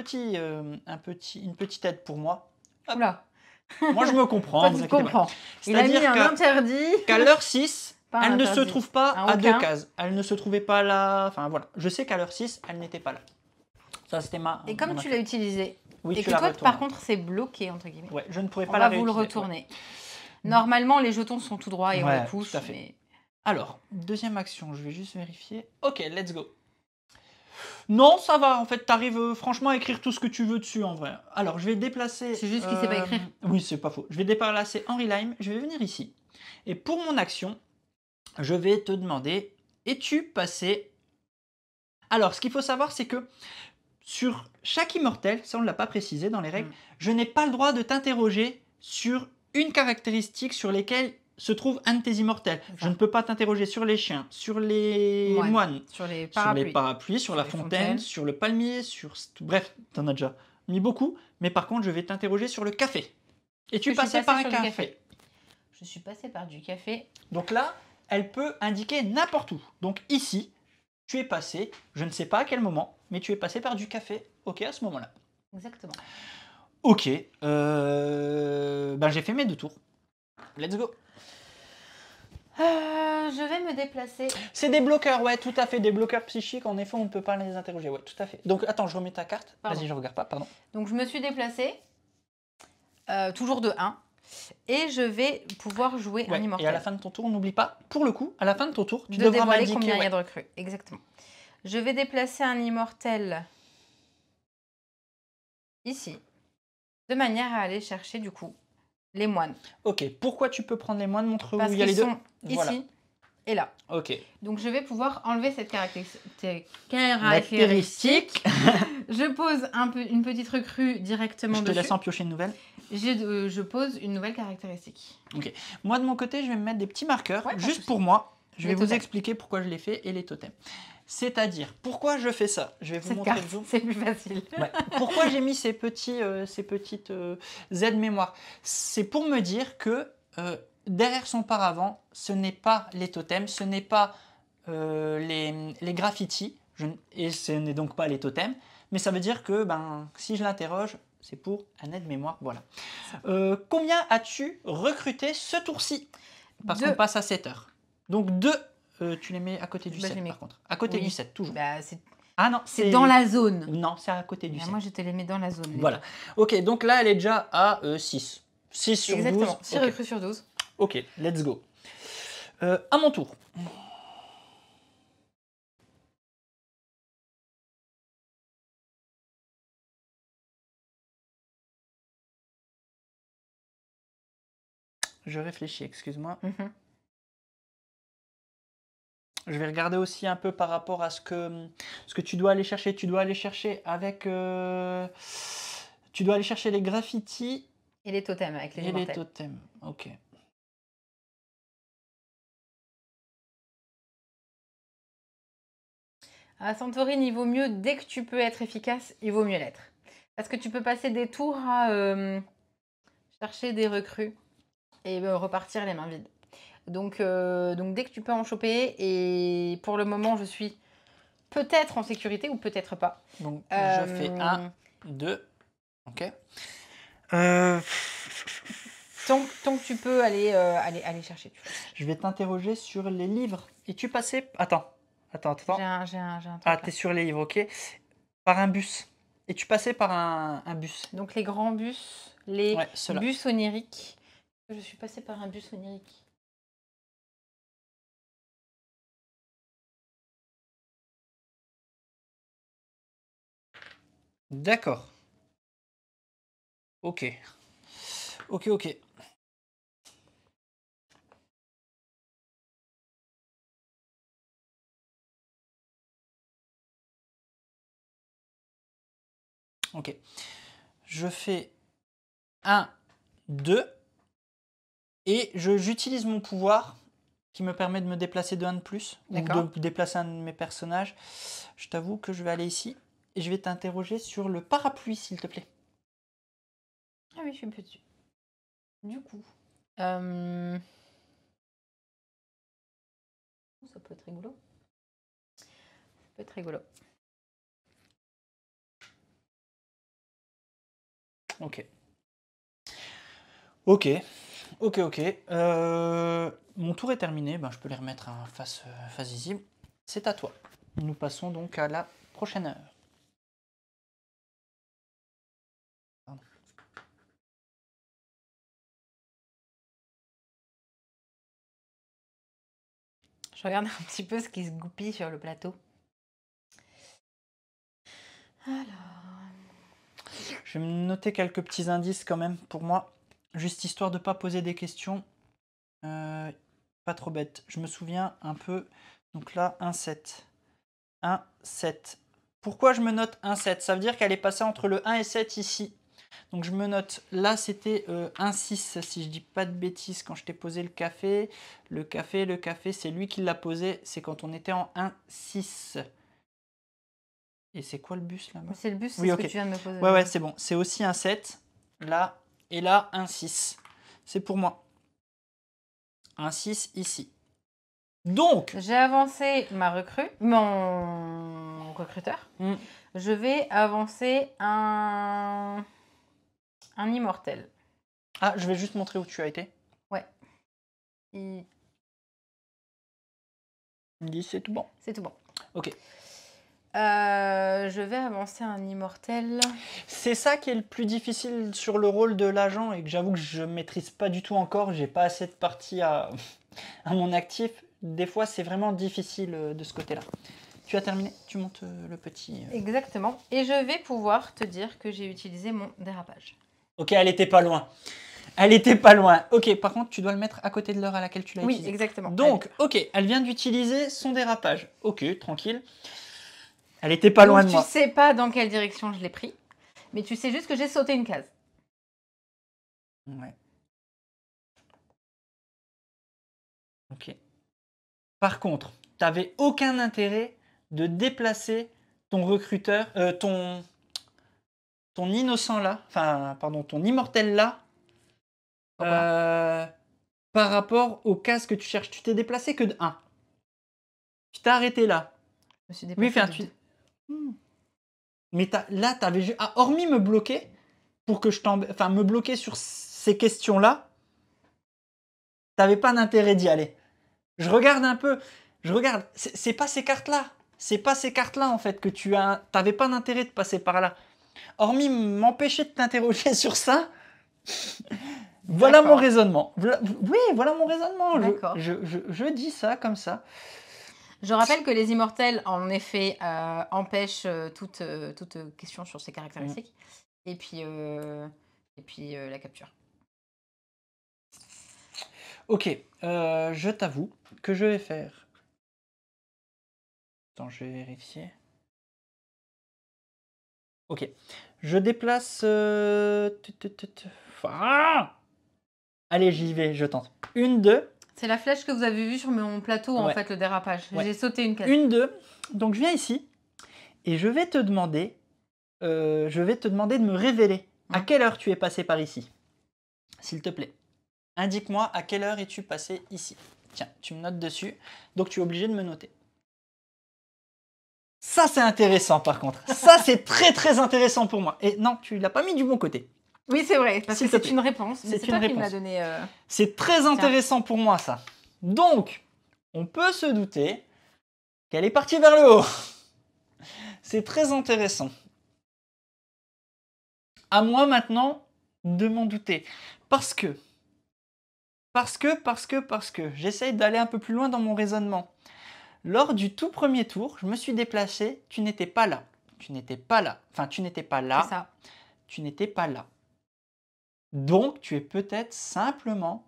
petite aide pour moi. Hop. Oula. Moi, je me comprends. Toi, tu comprends. Il a mis C'est-à-dire un interdit. qu'à l'heure 6... Elle ne se trouve pas à 2 cases. Elle ne se trouvait pas là. Enfin voilà. Je sais qu'à l'heure 6, elle n'était pas là. Ça, c'était ma. Et comme tu l'as utilisé, oui, et que toi, par contre, c'est bloqué, entre guillemets. Ouais, je ne pourrais pas la réutiliser. On va vous le retourner. Ouais. Normalement, les jetons sont tout droits et on les pousse. Tout à fait. Mais... Alors, deuxième action, je vais juste vérifier. Ok, let's go. Non, ça va. En fait, tu arrives franchement à écrire tout ce que tu veux dessus en vrai. Alors, je vais déplacer. C'est juste qu'il ne sait pas écrire. Oui, c'est pas faux. Je vais déplacer Henry Lime. Je vais venir ici. Et pour mon action, je vais te demander, es-tu passé... Alors, ce qu'il faut savoir, c'est que sur chaque immortel, ça on ne l'a pas précisé dans les règles, je n'ai pas le droit de t'interroger sur une caractéristique sur lesquelles se trouve un de tes immortels. Je ne peux pas t'interroger sur les chiens, sur les moines, sur les parapluies, sur la fontaine, sur le palmier, bref, tu en as déjà mis beaucoup, mais par contre, je vais t'interroger sur le café. Es-tu passé par un café? Je suis passé par du café. Donc là, elle peut indiquer n'importe où. Donc ici, tu es passé, je ne sais pas à quel moment, mais tu es passé par du café. Ok, à ce moment-là. Exactement. Ok. J'ai fait mes 2 tours. Let's go. Je vais me déplacer. C'est des bloqueurs, ouais, tout à fait. Des bloqueurs psychiques, en effet, on ne peut pas les interroger. Ouais, tout à fait. Donc, attends, je remets ta carte. Vas-y, je regarde pas, pardon. Donc, je me suis déplacée. Toujours de 1. Et je vais pouvoir jouer un immortel. Et à la fin de ton tour, n'oublie pas, pour le coup, à la fin de ton tour, tu devras m'indiquer combien il y a de recrues. Exactement. Je vais déplacer un immortel ici, de manière à aller chercher du coup les moines. Ok, pourquoi tu peux prendre les moines? Montre où il y a les deux. Sont ici et là. Ok. Donc je vais pouvoir enlever cette caractéristique. Je pose une petite recrue directement dessus. Je te laisse en piocher une nouvelle. Je pose une nouvelle caractéristique. Ok. Moi de mon côté, je vais me mettre des petits marqueurs juste pour moi. Je vais vous expliquer pourquoi je l'ai fait et les totems. C'est-à-dire, pourquoi je fais ça? Je vais vous montrer le zoom. C'est plus facile. Ouais. Pourquoi j'ai mis ces petites aides mémoire? C'est pour me dire que derrière son paravent, ce n'est pas les totems, ce n'est pas les graffitis, et ce n'est donc pas les totems, mais ça veut dire que si je l'interroge, c'est pour un aide-mémoire. Voilà. Combien as-tu recruté ce tour-ci? Parce qu'on passe à 7 heures. Donc 2, tu les mets à côté du 7 par contre. À côté du 7, toujours. Ah non, c'est dans la zone. Non, c'est à côté du 7. Moi, je te les mets dans la zone. Voilà. Ok, donc là, elle est déjà à 6. 6 sur 12. Exactement, 6 recrues sur 12. Ok, let's go. À mon tour. Je réfléchis, excuse-moi. Je vais regarder aussi un peu par rapport à ce que tu dois aller chercher. Tu dois aller chercher avec... tu dois aller chercher les graffitis. Et les totems avec les immortels. Et les totems, ok. À Santorini, il vaut mieux, dès que tu peux être efficace, il vaut mieux l'être. Parce que tu peux passer des tours à chercher des recrues et repartir les mains vides. Donc dès que tu peux en choper, et pour le moment, je suis peut-être en sécurité ou peut-être pas. Donc je fais 1, 2, ok. Tant que tu peux aller chercher. Je vais t'interroger sur les livres. Et tu passais... Attends. J'ai un truc. Ah, t'es sur les livres, ok. Par un bus. Et tu passais par un bus. Donc les grands bus, les bus oniriques Je suis passée par un bus onirique. D'accord. Ok. Ok, ok. Ok. Je fais 1, 2. Et j'utilise mon pouvoir qui me permet de me déplacer de 1 de plus. Ou de déplacer un de mes personnages. Je t'avoue que je vais aller ici. Et je vais t'interroger sur le parapluie, s'il te plaît. Ah oui, je suis un peu dessus. Du coup. Ça peut être rigolo. Ça peut être rigolo. Ok. Ok. Ok, ok. Mon tour est terminé. Ben, je peux les remettre en face visible. C'est à toi. Nous passons donc à la prochaine heure. Pardon. Je regarde un petit peu ce qui se goupille sur le plateau. Alors... Je vais me noter quelques petits indices quand même pour moi. Juste histoire de ne pas poser des questions. Pas trop bête. Je me souviens un peu. Donc là, 1, 7. 1, 7. Pourquoi je me note 1, 7? Ça veut dire qu'elle est passée entre le 1 et 7 ici. Donc je me note, là c'était 1, 6, si je dis pas de bêtises, quand je t'ai posé le café. Le café, c'est lui qui l'a posé. C'est quand on était en 1, 6. Et c'est quoi le bus là-bas? C'est le bus, c'est ce que tu viens de me poser. Ouais, c'est bon. C'est aussi un 7. Là, et là, un 6. C'est pour moi. Un 6 ici. Donc, j'ai avancé ma recrue, mon recruteur. Je vais avancer un immortel. Ah, je vais juste montrer où tu as été. Ouais. Il me dit c'est tout bon. C'est tout bon. Ok. Je vais avancer un immortel. C'est ça qui est le plus difficile sur le rôle de l'agent et que j'avoue que je maîtrise pas du tout encore. J'ai pas assez de parties à mon actif. Des fois, c'est vraiment difficile de ce côté-là. Tu as terminé? Tu montes le petit... Exactement. Et je vais pouvoir te dire que j'ai utilisé mon dérapage. Ok, elle était pas loin. Elle était pas loin. Ok, par contre, tu dois le mettre à côté de l'heure à laquelle tu l'as utilisé. Oui, exactement. Donc, ok, elle vient d'utiliser son dérapage. Ok, tranquille. Elle était pas loin de moi. Tu sais pas dans quelle direction je l'ai pris, mais tu sais juste que j'ai sauté une case. Ouais. Ok. Par contre, tu n'avais aucun intérêt de déplacer ton recruteur, ton innocent là, enfin, pardon, ton immortel là, par rapport aux cases que tu cherches. Tu t'es déplacé que de 1. Tu t'es arrêté là. Je me suis déplacé de 2. Mais là, tu avais... hormis me bloquer, pour que je enfin, me bloquer sur ces questions-là, tu n'avais pas d'intérêt d'y aller. Je regarde un peu. Je regarde. C'est pas ces cartes-là. C'est pas ces cartes-là, en fait, que tu as... T'avais pas d'intérêt de passer par là. Hormis m'empêcher de t'interroger sur ça, voilà mon raisonnement. Oui, voilà mon raisonnement. Je dis ça comme ça. Je rappelle que les immortels, en effet, empêchent toute question sur ces caractéristiques. Et puis la capture. Ok, je t'avoue que je vais faire... Attends, je vais vérifier. Ok, je déplace... Allez, j'y vais, je tente. 1, 2. C'est la flèche que vous avez vue sur mon plateau, en fait, le dérapage. J'ai sauté une case. 1, 2. Donc, je viens ici et je vais te demander de me révéler à quelle heure tu es passé par ici. S'il te plaît. Indique-moi à quelle heure es-tu passé ici. Tiens, tu me notes dessus. Donc, tu es obligé de me noter. Ça, c'est intéressant, par contre. Ça, c'est très, très intéressant pour moi. Et non, tu l'as pas mis du bon côté. Oui, c'est vrai, parce que c'est une réponse. C'est toi qui me l'as donné. C'est très intéressant pour moi, ça. Donc, on peut se douter qu'elle est partie vers le haut. C'est très intéressant. À moi, maintenant, de m'en douter. Parce que Parce que, j'essaye d'aller un peu plus loin dans mon raisonnement. Lors du tout premier tour, je me suis déplacé, tu n'étais pas là. Tu n'étais pas là. Enfin, tu n'étais pas là. C'est ça. Tu n'étais pas là. Donc, tu es peut-être simplement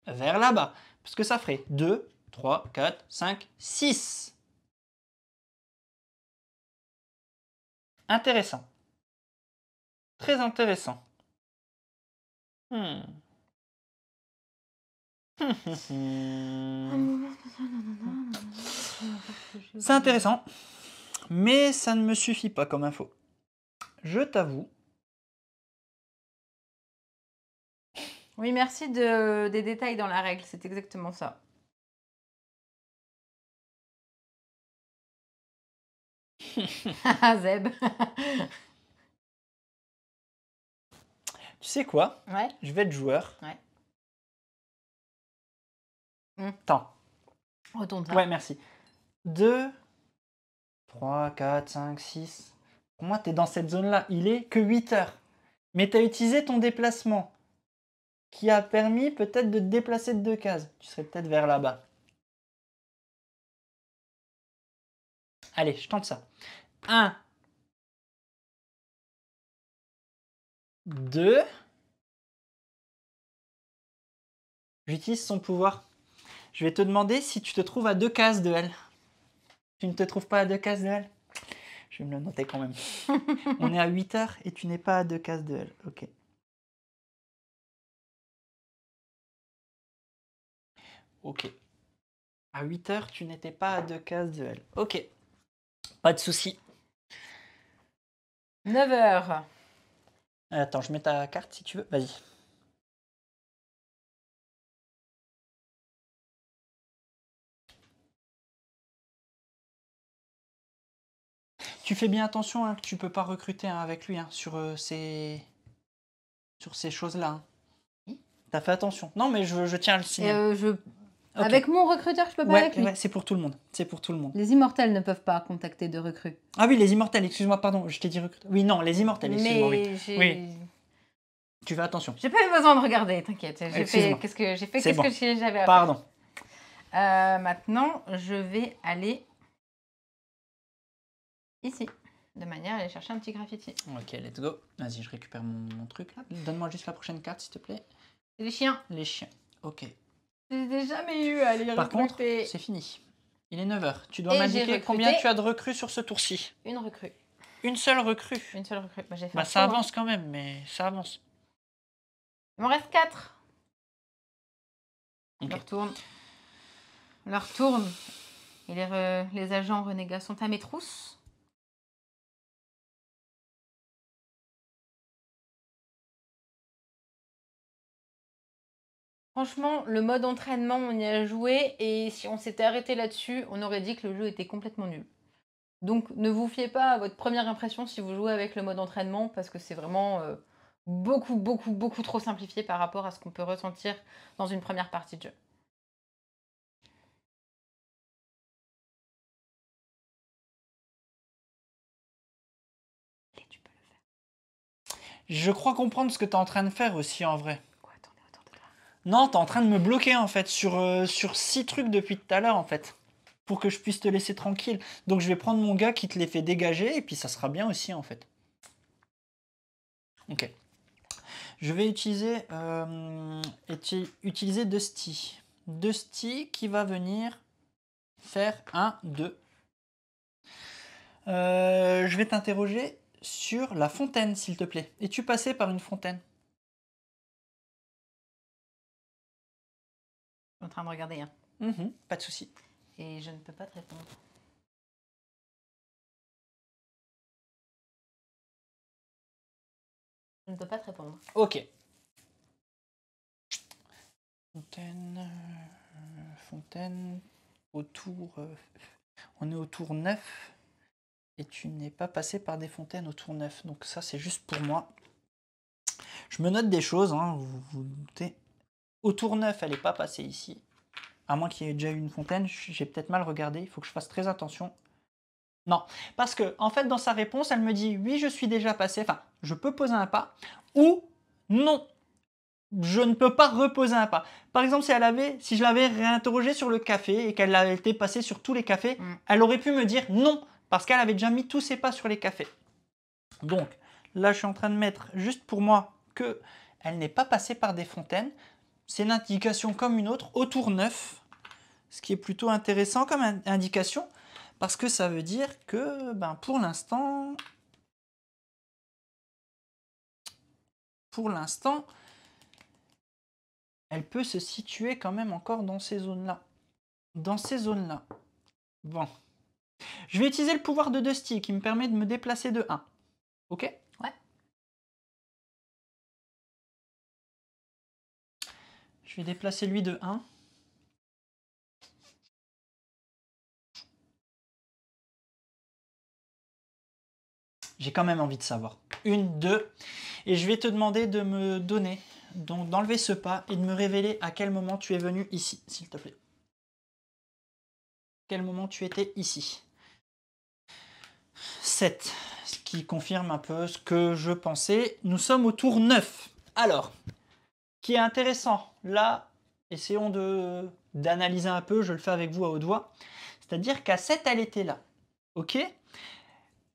vers là-bas. Parce que ça ferait 2, 3, 4, 5, 6. Intéressant. Très intéressant. C'est intéressant, mais ça ne me suffit pas comme info. Je t'avoue. Oui, merci des détails dans la règle, c'est exactement ça. Zeb. Tu sais quoi? Ouais. Je vais être joueur. Ouais. Attends. Retourne ça. Ouais, merci. 2, 3, 4, 5, 6. Pour moi, tu es dans cette zone-là. Il est que 8 heures. Mais tu as utilisé ton déplacement qui a permis peut-être de te déplacer de 2 cases. Tu serais peut-être vers là-bas. Allez, je tente ça. 1, 2. J'utilise son pouvoir. Je vais te demander si tu te trouves à 2 cases de elle. Tu ne te trouves pas à 2 cases de elle? Je vais me le noter quand même. On est à 8 heures et tu n'es pas à 2 cases de elle. Ok. Ok. À 8 heures, tu n'étais pas à 2 cases de elle. Ok. Pas de souci. 9 heures. Attends, je mets ta carte si tu veux. Vas-y. Tu fais bien attention hein, que tu peux pas recruter hein, avec lui hein, sur ces choses-là. Hein. Oui. T'as fait attention. Non, mais je tiens à le signaler. Okay. Avec mon recruteur, je peux pas avec lui. Ouais, c'est pour tout le monde. C'est pour tout le monde. Les immortels ne peuvent pas contacter de recrues. Ah oui, les immortels, excuse-moi, pardon, je t'ai dit recruteur. Oui, non, les immortels, excuse-moi. Oui. Tu fais attention. J'ai pas eu besoin de regarder, t'inquiète. J'ai fait qu'est-ce que j'avais à faire. Pardon. Maintenant, je vais aller ici, de manière à aller chercher un petit graffiti. Ok, let's go. Vas-y, je récupère mon truc. Donne-moi juste la prochaine carte, s'il te plaît. Les chiens. Les chiens, ok. Je n'ai jamais eu à les recruter. Par contre, c'est fini. Il est 9 h. Tu dois m'indiquer combien tu as de recrues sur ce tour-ci. Une recrue. Une seule recrue. Une seule recrue. Ça avance quand même, mais ça avance. Il m'en reste 4. Okay. Leur tourne. Et les agents renégats sont à mes trousses. Franchement, le mode entraînement, on y a joué et si on s'était arrêté là-dessus, on aurait dit que le jeu était complètement nul. Donc ne vous fiez pas à votre première impression si vous jouez avec le mode entraînement parce que c'est vraiment beaucoup trop simplifié par rapport à ce qu'on peut ressentir dans une première partie de jeu. Et tu peux le faire. Je crois comprendre ce que tu es en train de faire aussi en vrai. Non, t'es en train de me bloquer en fait sur 6 trucs depuis tout à l'heure en fait. Pour que je puisse te laisser tranquille. Donc je vais prendre mon gars qui te les fait dégager et puis ça sera bien aussi en fait. Ok. Je vais utiliser Dusty. Dusty qui va venir faire 1, 2. Je vais t'interroger sur la fontaine s'il te plaît. Es-tu passé par une fontaine? Je suis en train de regarder. Hein. Pas de souci. Et je ne peux pas te répondre. Je ne peux pas te répondre. Ok. Fontaine. Autour. On est au tour 9. Et tu n'es pas passé par des fontaines au tour 9. Donc ça, c'est juste pour moi. Je me note des choses. Hein, vous vous doutez. Au tour 9, elle n'est pas passée ici. À moins qu'il y ait déjà eu une fontaine. J'ai peut-être mal regardé. Il faut que je fasse très attention. Non, parce que en fait, dans sa réponse, elle me dit oui, je suis déjà passé. Enfin, je peux poser un pas. Ou non, je ne peux pas reposer un pas. Par exemple, si je l'avais réinterrogée sur le café et qu'elle avait été passée sur tous les cafés, elle aurait pu me dire non, parce qu'elle avait déjà mis tous ses pas sur les cafés. Donc, là, je suis en train de mettre juste pour moi qu'elle n'est pas passée par des fontaines. C'est une indication comme une autre, au tour 9, ce qui est plutôt intéressant comme indication, parce que ça veut dire que pour l'instant, elle peut se situer quand même encore dans ces zones-là. Bon. Je vais utiliser le pouvoir de Dusty qui me permet de me déplacer de 1. Ok? Ouais. Je vais déplacer lui de 1. J'ai quand même envie de savoir. 1, 2. Et je vais te demander de me donner, donc d'enlever ce pas et de me révéler à quel moment tu es venu ici, s'il te plaît. Quel moment tu étais ici. 7, ce qui confirme un peu ce que je pensais. Nous sommes au tour 9. Alors, qui est intéressant, là, essayons d'analyser un peu, je le fais avec vous à haute voix. C'est-à-dire qu'à 7, elle était là. Ok?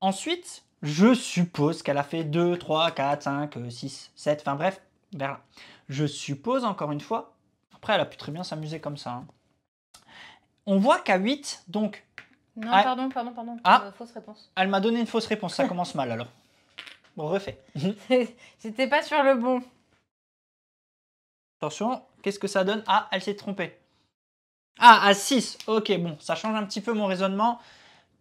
Ensuite, je suppose qu'elle a fait 2, 3, 4, 5, 6, 7, enfin bref, vers là. Je suppose, encore une fois, après elle a pu très bien s'amuser comme ça. Hein. On voit qu'à 8, donc... Non, pardon. Fausse réponse. Elle m'a donné une fausse réponse, ça commence mal alors. Bon, refait. J'étais pas sur le bon. Attention, qu'est-ce que ça donne? Ah, elle s'est trompée. Ah, à 6, ok, bon, ça change un petit peu mon raisonnement.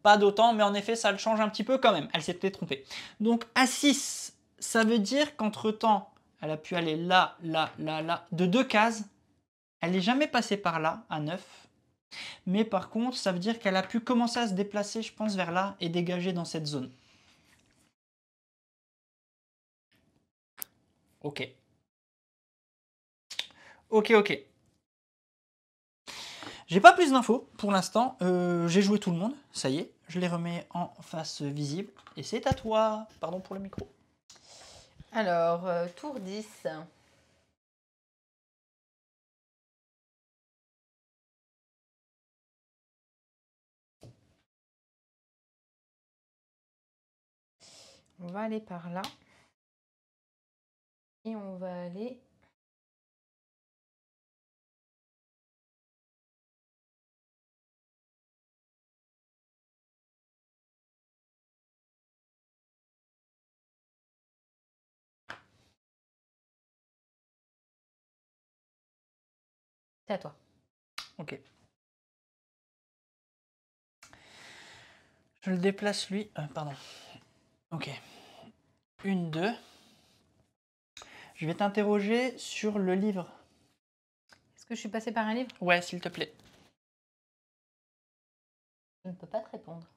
Pas d'autant, mais en effet, ça le change un petit peu quand même. Elle s'était trompée. Donc, à 6, ça veut dire qu'entre-temps, elle a pu aller là, là, là, là, de 2 cases. Elle n'est jamais passée par là, à 9. Mais par contre, ça veut dire qu'elle a pu commencer à se déplacer, je pense, vers là et dégager dans cette zone. Ok. Ok. J'ai pas plus d'infos pour l'instant. J'ai joué tout le monde, ça y est. Je les remets en face visible. Et c'est à toi. Pardon pour le micro. Alors, tour 10. On va aller par là. Et on va aller... C'est à toi. Ok. Je le déplace lui. Pardon. Ok. 1, 2. Je vais t'interroger sur le livre. Est-ce que je suis passée par un livre? Ouais, s'il te plaît. Je ne peux pas te répondre.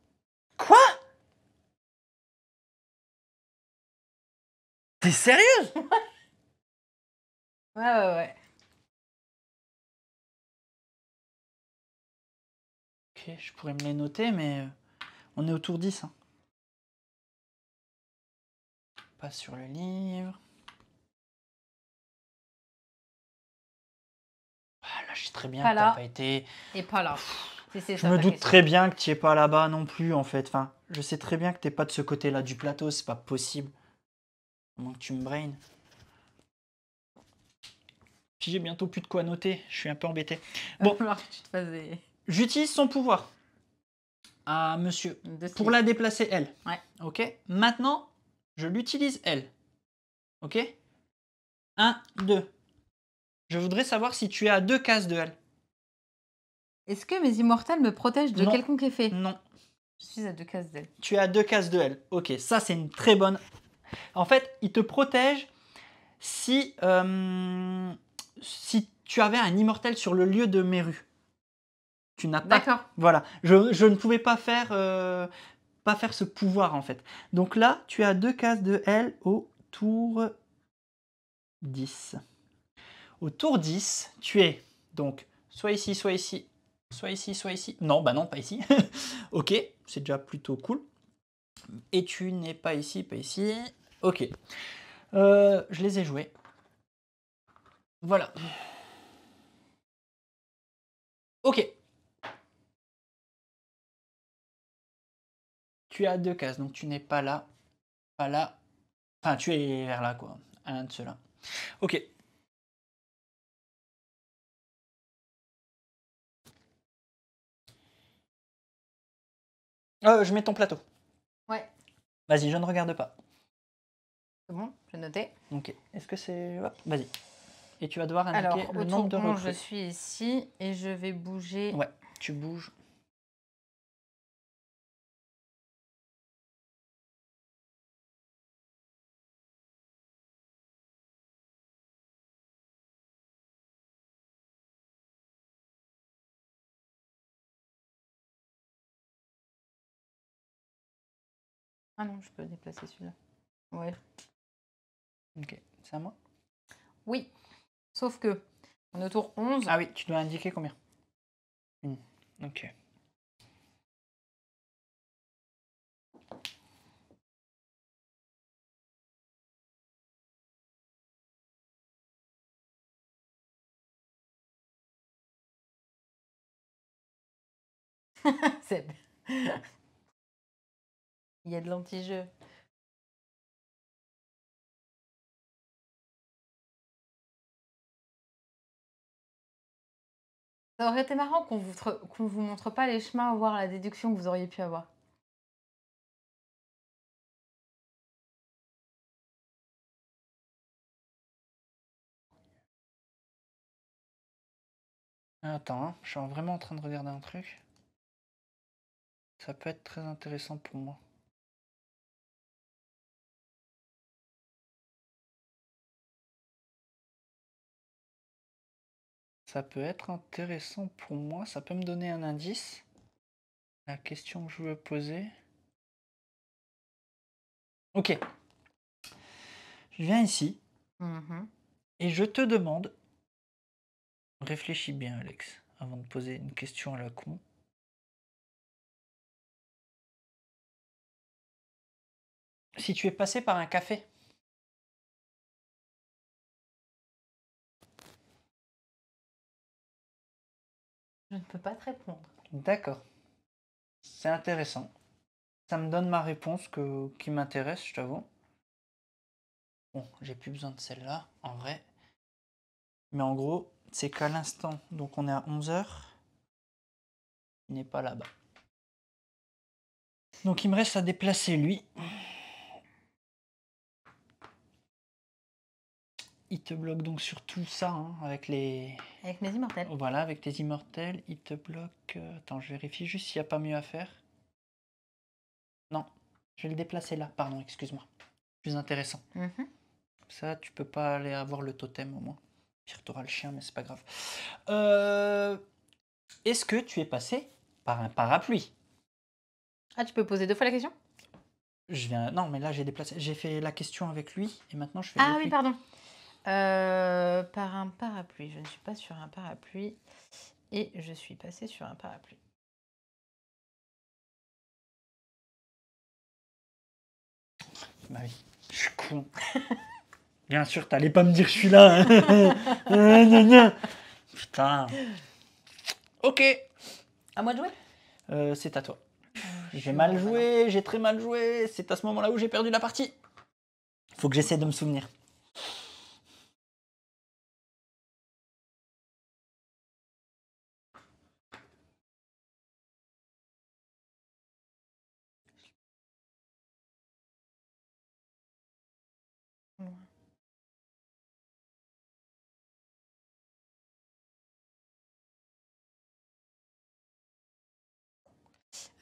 Quoi? T'es sérieuse? Ouais. Ok, je pourrais me les noter, mais on est au tour 10. Hein. Pas sur le livre. Ah, là, je sais très bien que t'as pas été... Et pas là. Je me doute très bien que tu n'es pas là-bas non plus, en fait. Enfin, je sais très bien que tu n'es pas de ce côté-là du plateau, c'est pas possible. Donc tu me brain. Puis j'ai bientôt plus de quoi noter, je suis un peu embêté. Bon, j'utilise son pouvoir à monsieur pour la déplacer elle. Ouais. Ok. Maintenant, je l'utilise elle. Ok. 1, 2. Je voudrais savoir si tu es à 2 cases de elle. Est-ce que mes immortels me protègent de quelconque effet? Non. Je suis à 2 cases d'elle. Tu es à 2 cases de elle. Ok, ça c'est une très bonne... En fait, il te protège si tu avais un immortel sur le lieu de Meru. Tu n'as pas... D'accord. Voilà. Je ne pouvais pas faire ce pouvoir en fait. Donc là, tu as 2 cases de elle au tour 10. Au tour 10, tu es donc soit ici, soit ici, soit ici, soit ici. Non, bah non, pas ici. Ok, c'est déjà plutôt cool. Et tu n'es pas ici, pas ici. Ok. Je les ai joués. Voilà. Ok. Tu as 2 cases, donc tu n'es pas là, pas là. Enfin, tu es vers là, quoi. Un de ceux-là. Ok. Je mets ton plateau. Ouais. Vas-y, je ne regarde pas. C'est bon, j'ai noté. Ok. Est-ce que c'est... Hop, vas-y. Et tu vas devoir indiquer le nombre de recrues. Je suis ici et je vais bouger. Ouais, tu bouges. Ah non, je peux déplacer celui-là. Ouais. Ok, c'est à moi? Oui, sauf que on est au tour 11. Ah oui, tu dois indiquer combien? Ok. C'est... Il y a de l'anti-jeu. Ça aurait été marrant qu'on vous montre pas les chemins, voir la déduction que vous auriez pu avoir. Attends, hein, je suis vraiment en train de regarder un truc. Ça peut être très intéressant pour moi. Ça peut être intéressant pour moi, ça peut me donner un indice. La question que je veux poser. Ok. Je viens ici et je te demande, réfléchis bien Alex, avant de poser une question à la con. Si tu es passé par un café. Je ne peux pas te répondre. D'accord. C'est intéressant. Ça me donne ma réponse qui m'intéresse, je t'avoue. Bon, j'ai plus besoin de celle-là, en vrai. Mais en gros, c'est qu'à l'instant, donc on est à 11h, il n'est pas là-bas. Donc il me reste à déplacer lui. Il te bloque donc sur tout ça, hein, avec les... Avec mes immortels. Voilà, avec tes immortels, il te bloque... Attends, je vérifie juste s'il n'y a pas mieux à faire. Non, je vais le déplacer là, pardon, excuse-moi. Plus intéressant. Ça, tu peux pas aller avoir le totem au moins. Pire, t'auras le chien, mais c'est pas grave. Est-ce que tu es passé par un parapluie? Ah, tu peux poser 2 fois la question? Non, mais là j'ai déplacé. J'ai fait la question avec lui et maintenant je fais. Ah oui, pardon. Par un parapluie. Je ne suis pas sur un parapluie et je suis passée sur un parapluie. Bah oui, je suis con. Bien sûr, t'allais pas me dire je suis là. Hein. Putain. Ok. À moi de jouer? C'est à toi. J'ai mal joué, j'ai très mal joué. C'est à ce moment-là où j'ai perdu la partie. Faut que j'essaie de me souvenir.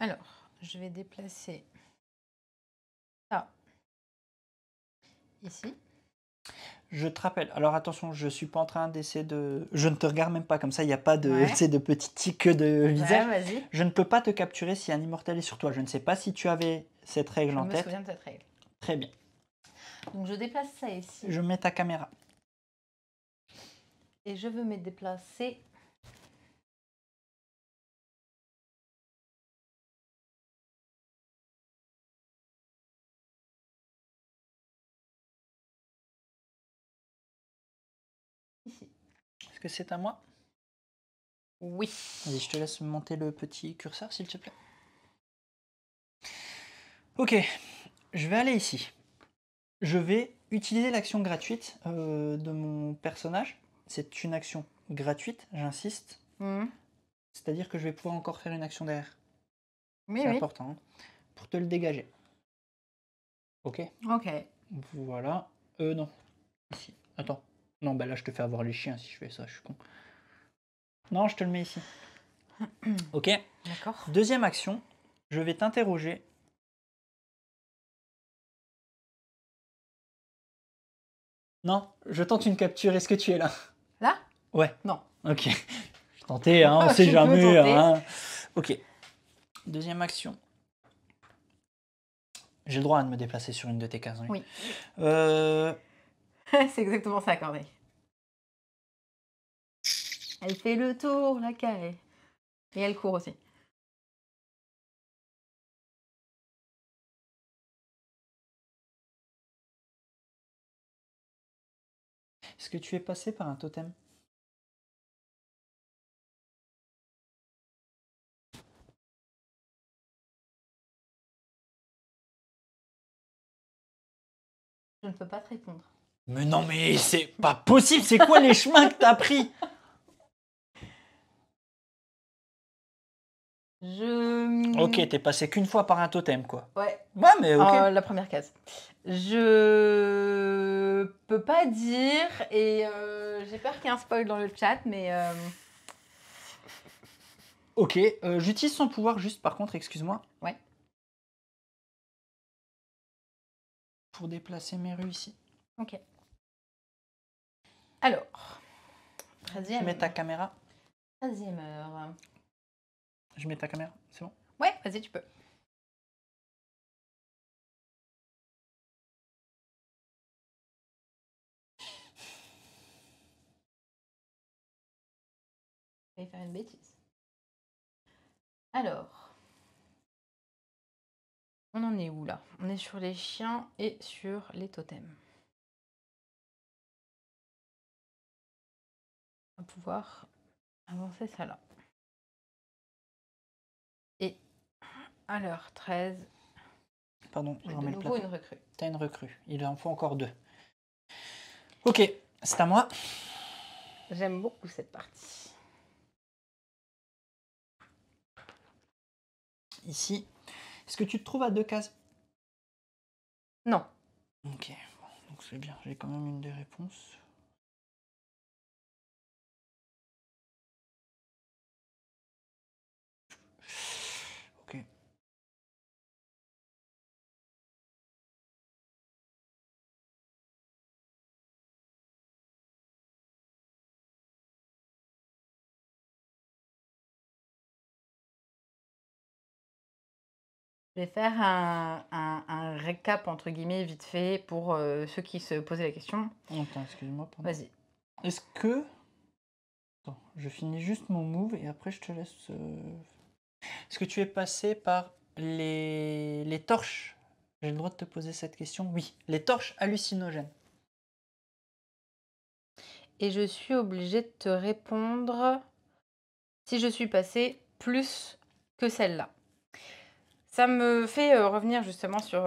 Alors, je vais déplacer ça ici. Je te rappelle, alors attention, je suis pas en train d'essayer de... Je ne te regarde même pas, comme ça il n'y a pas de, de petits tics de visage. Ouais, je ne peux pas te capturer si un immortel est sur toi. Je ne sais pas si tu avais cette règle en tête. Je me souviens de cette règle. Très bien. Donc je déplace ça ici. Je mets ta caméra. Et je veux me déplacer... ici. que c'est à moi? Oui. Vas-y, je te laisse monter le petit curseur, s'il te plaît. Ok, je vais aller ici. Je vais utiliser l'action gratuite de mon personnage. C'est une action gratuite, j'insiste. C'est-à-dire que je vais pouvoir encore faire une action derrière. C'est important, hein, pour te le dégager. Ok. Ok. Voilà. Non. Ici. Attends. Non, bah là, je te fais avoir les chiens si je fais ça, je suis con. Non, je te le mets ici. Ok. D'accord. Deuxième action, je vais t'interroger. Non, je tente une capture. Est-ce que tu es là? Là? Ouais. Non. Ok. Je tentais, hein, on sait jamais. Hein. Ok. Deuxième action. J'ai le droit de me déplacer sur une de tes cases. Oui. C'est exactement ça, Corneille. Elle fait le tour, la caille. Et elle court aussi. Est-ce que tu es passé par un totem? Je ne peux pas te répondre. Mais non, mais c'est pas possible. C'est quoi les chemins que t'as pris? Ok, t'es passé qu'une fois par un totem, quoi. Ouais. Ouais, mais ok. La première case. Je peux pas dire et j'ai peur qu'il y ait un spoil dans le chat, mais... Ok, j'utilise son pouvoir juste par contre, excuse-moi. Ouais. Pour déplacer mes rues ici. Ok. Alors, 13e. Je mets ta caméra. 13e heure. Je mets ta caméra, c'est bon? Ouais, vas-y, tu peux. Je vais faire une bêtise. Alors, on en est où là? On est sur les chiens et sur les totems. On va pouvoir avancer ça là. Et à l'heure 13. Pardon, je remets le plateau. Une recrue. T'as une recrue. Il en faut encore 2. Ok, c'est à moi. J'aime beaucoup cette partie. Ici. Est-ce que tu te trouves à 2 cases? Non. Ok, bon, donc c'est bien. J'ai quand même une des réponses. Ok. Je vais faire un récap, entre guillemets, vite fait, pour ceux qui se posaient la question. Attends, excuse-moi. Vas-y. Est-ce que... Attends, je finis juste mon move et après je te laisse... Est-ce que tu es passé par les torches? J'ai le droit de te poser cette question? Oui, les torches hallucinogènes. Et je suis obligée de te répondre si je suis passée plus que celle-là. Ça me fait revenir justement sur...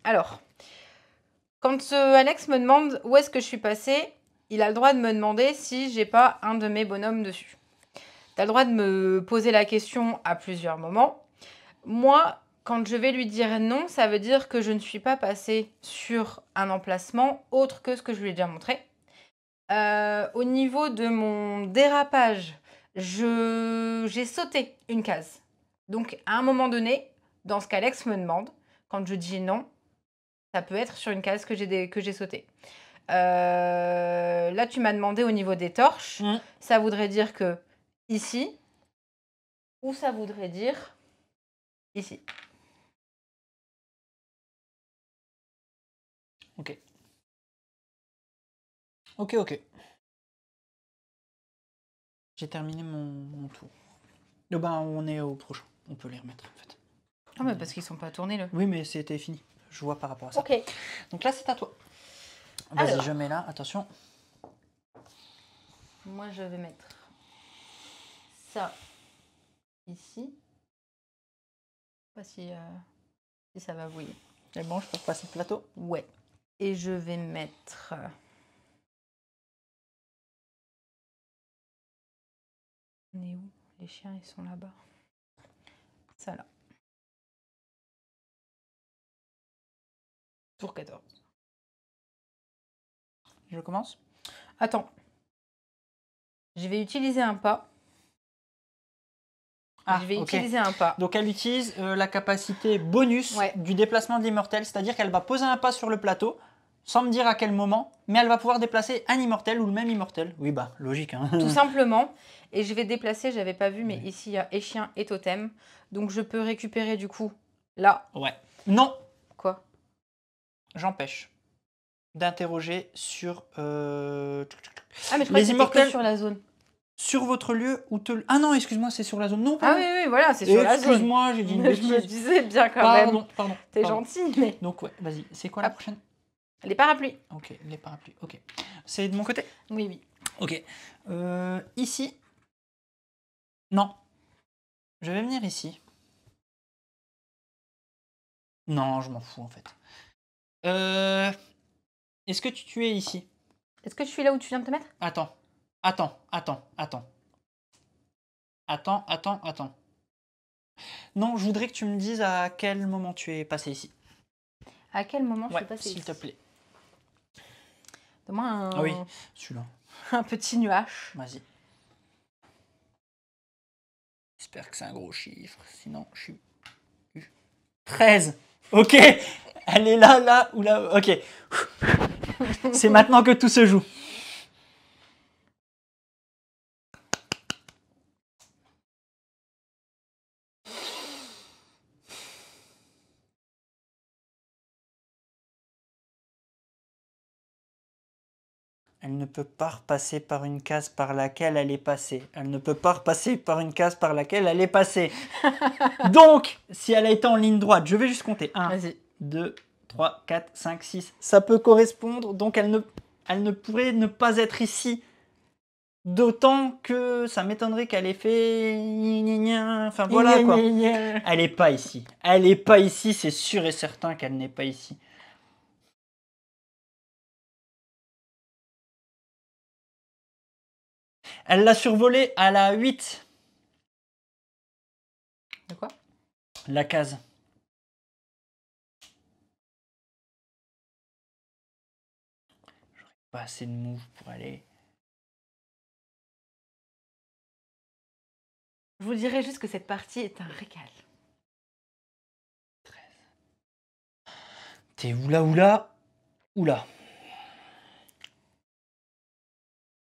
Alors, quand Alex me demande où est-ce que je suis passée, il a le droit de me demander si j'ai pas un de mes bonhommes dessus. Tu as le droit de me poser la question à plusieurs moments. Moi, quand je vais lui dire non, ça veut dire que je ne suis pas passée sur un emplacement autre que ce que je lui ai déjà montré. Au niveau de mon dérapage, j'ai sauté une case. Donc, à un moment donné, dans ce qu'Alex me demande, quand je dis non, ça peut être sur une case que j'ai sautée. Là, tu m'as demandé au niveau des torches. Ça voudrait dire que ici, ou ça voudrait dire ici. Ok. Ok. J'ai terminé mon tour. Oh ben, on est au prochain. On peut les remettre en fait. Ah, mais parce qu'ils sont pas tournés là. Oui, mais c'était fini. Je vois par rapport à ça. Ok. Donc là, c'est à toi. Vas-y, je mets là. Attention. Moi, je vais mettre ça ici. Je sais pas si ça va bouillir. C'est bon, je peux passer le plateau? Ouais. Et je vais mettre... On est où? Les chiens, ils sont là-bas. Ça là. Tour 14. Je commence? Attends. Je vais utiliser un pas. Ah, je vais utiliser un pas. Donc elle utilise la capacité bonus du déplacement de l'immortel, c'est-à-dire qu'elle va poser un pas sur le plateau, sans me dire à quel moment, mais elle va pouvoir déplacer un immortel ou le même immortel. Oui, bah, logique. Hein. Tout simplement. Et je vais déplacer, j'avais pas vu, mais ici, il y a échien et totem. Donc je peux récupérer du coup, là. Ouais. Non. Quoi? J'empêche d'interroger sur... Ah, mais je crois que c'était que sur la zone. Sur votre lieu ou te... Ah non, excuse-moi, c'est sur la zone. Non, pardon. Ah oui, voilà, c'est sur la zone. Excuse-moi, j'ai dit une bêtise. Je me disais bien quand même. Pardon. T'es gentil, mais... Donc ouais, vas-y. C'est quoi la prochaine? Les parapluies. Ok, les parapluies. Ok. C'est de mon côté? Oui, oui. Ok. Ici. Non. Je vais venir ici. Non, je m'en fous en fait. Est-ce que tu es ici? Est-ce que je suis là où tu viens de te mettre? Attends. Non, je voudrais que tu me dises à quel moment tu es passé ici. À quel moment je suis passé ici? S'il te plaît. Donne-moi un... Ah oui, celui-là. Un petit nuage. Vas-y. J'espère que c'est un gros chiffre, sinon je suis... 13. Ok. Elle est là, ou là. Ok. C'est maintenant que tout se joue. Elle ne peut pas repasser par une case par laquelle elle est passée. Elle ne peut pas repasser par une case par laquelle elle est passée. Donc, si elle a été en ligne droite, je vais juste compter. 1, 2, 3, 4, 5, 6. Ça peut correspondre. Donc, elle ne pourrait ne pas être ici. D'autant que ça m'étonnerait qu'elle ait fait... Enfin, voilà quoi. Elle n'est pas ici. Elle n'est pas ici. C'est sûr et certain qu'elle n'est pas ici. Elle l'a survolé à la 8. De quoi? La case. J'aurais pas assez de move pour aller... Je vous dirais juste que cette partie est un régal. 13. T'es oula.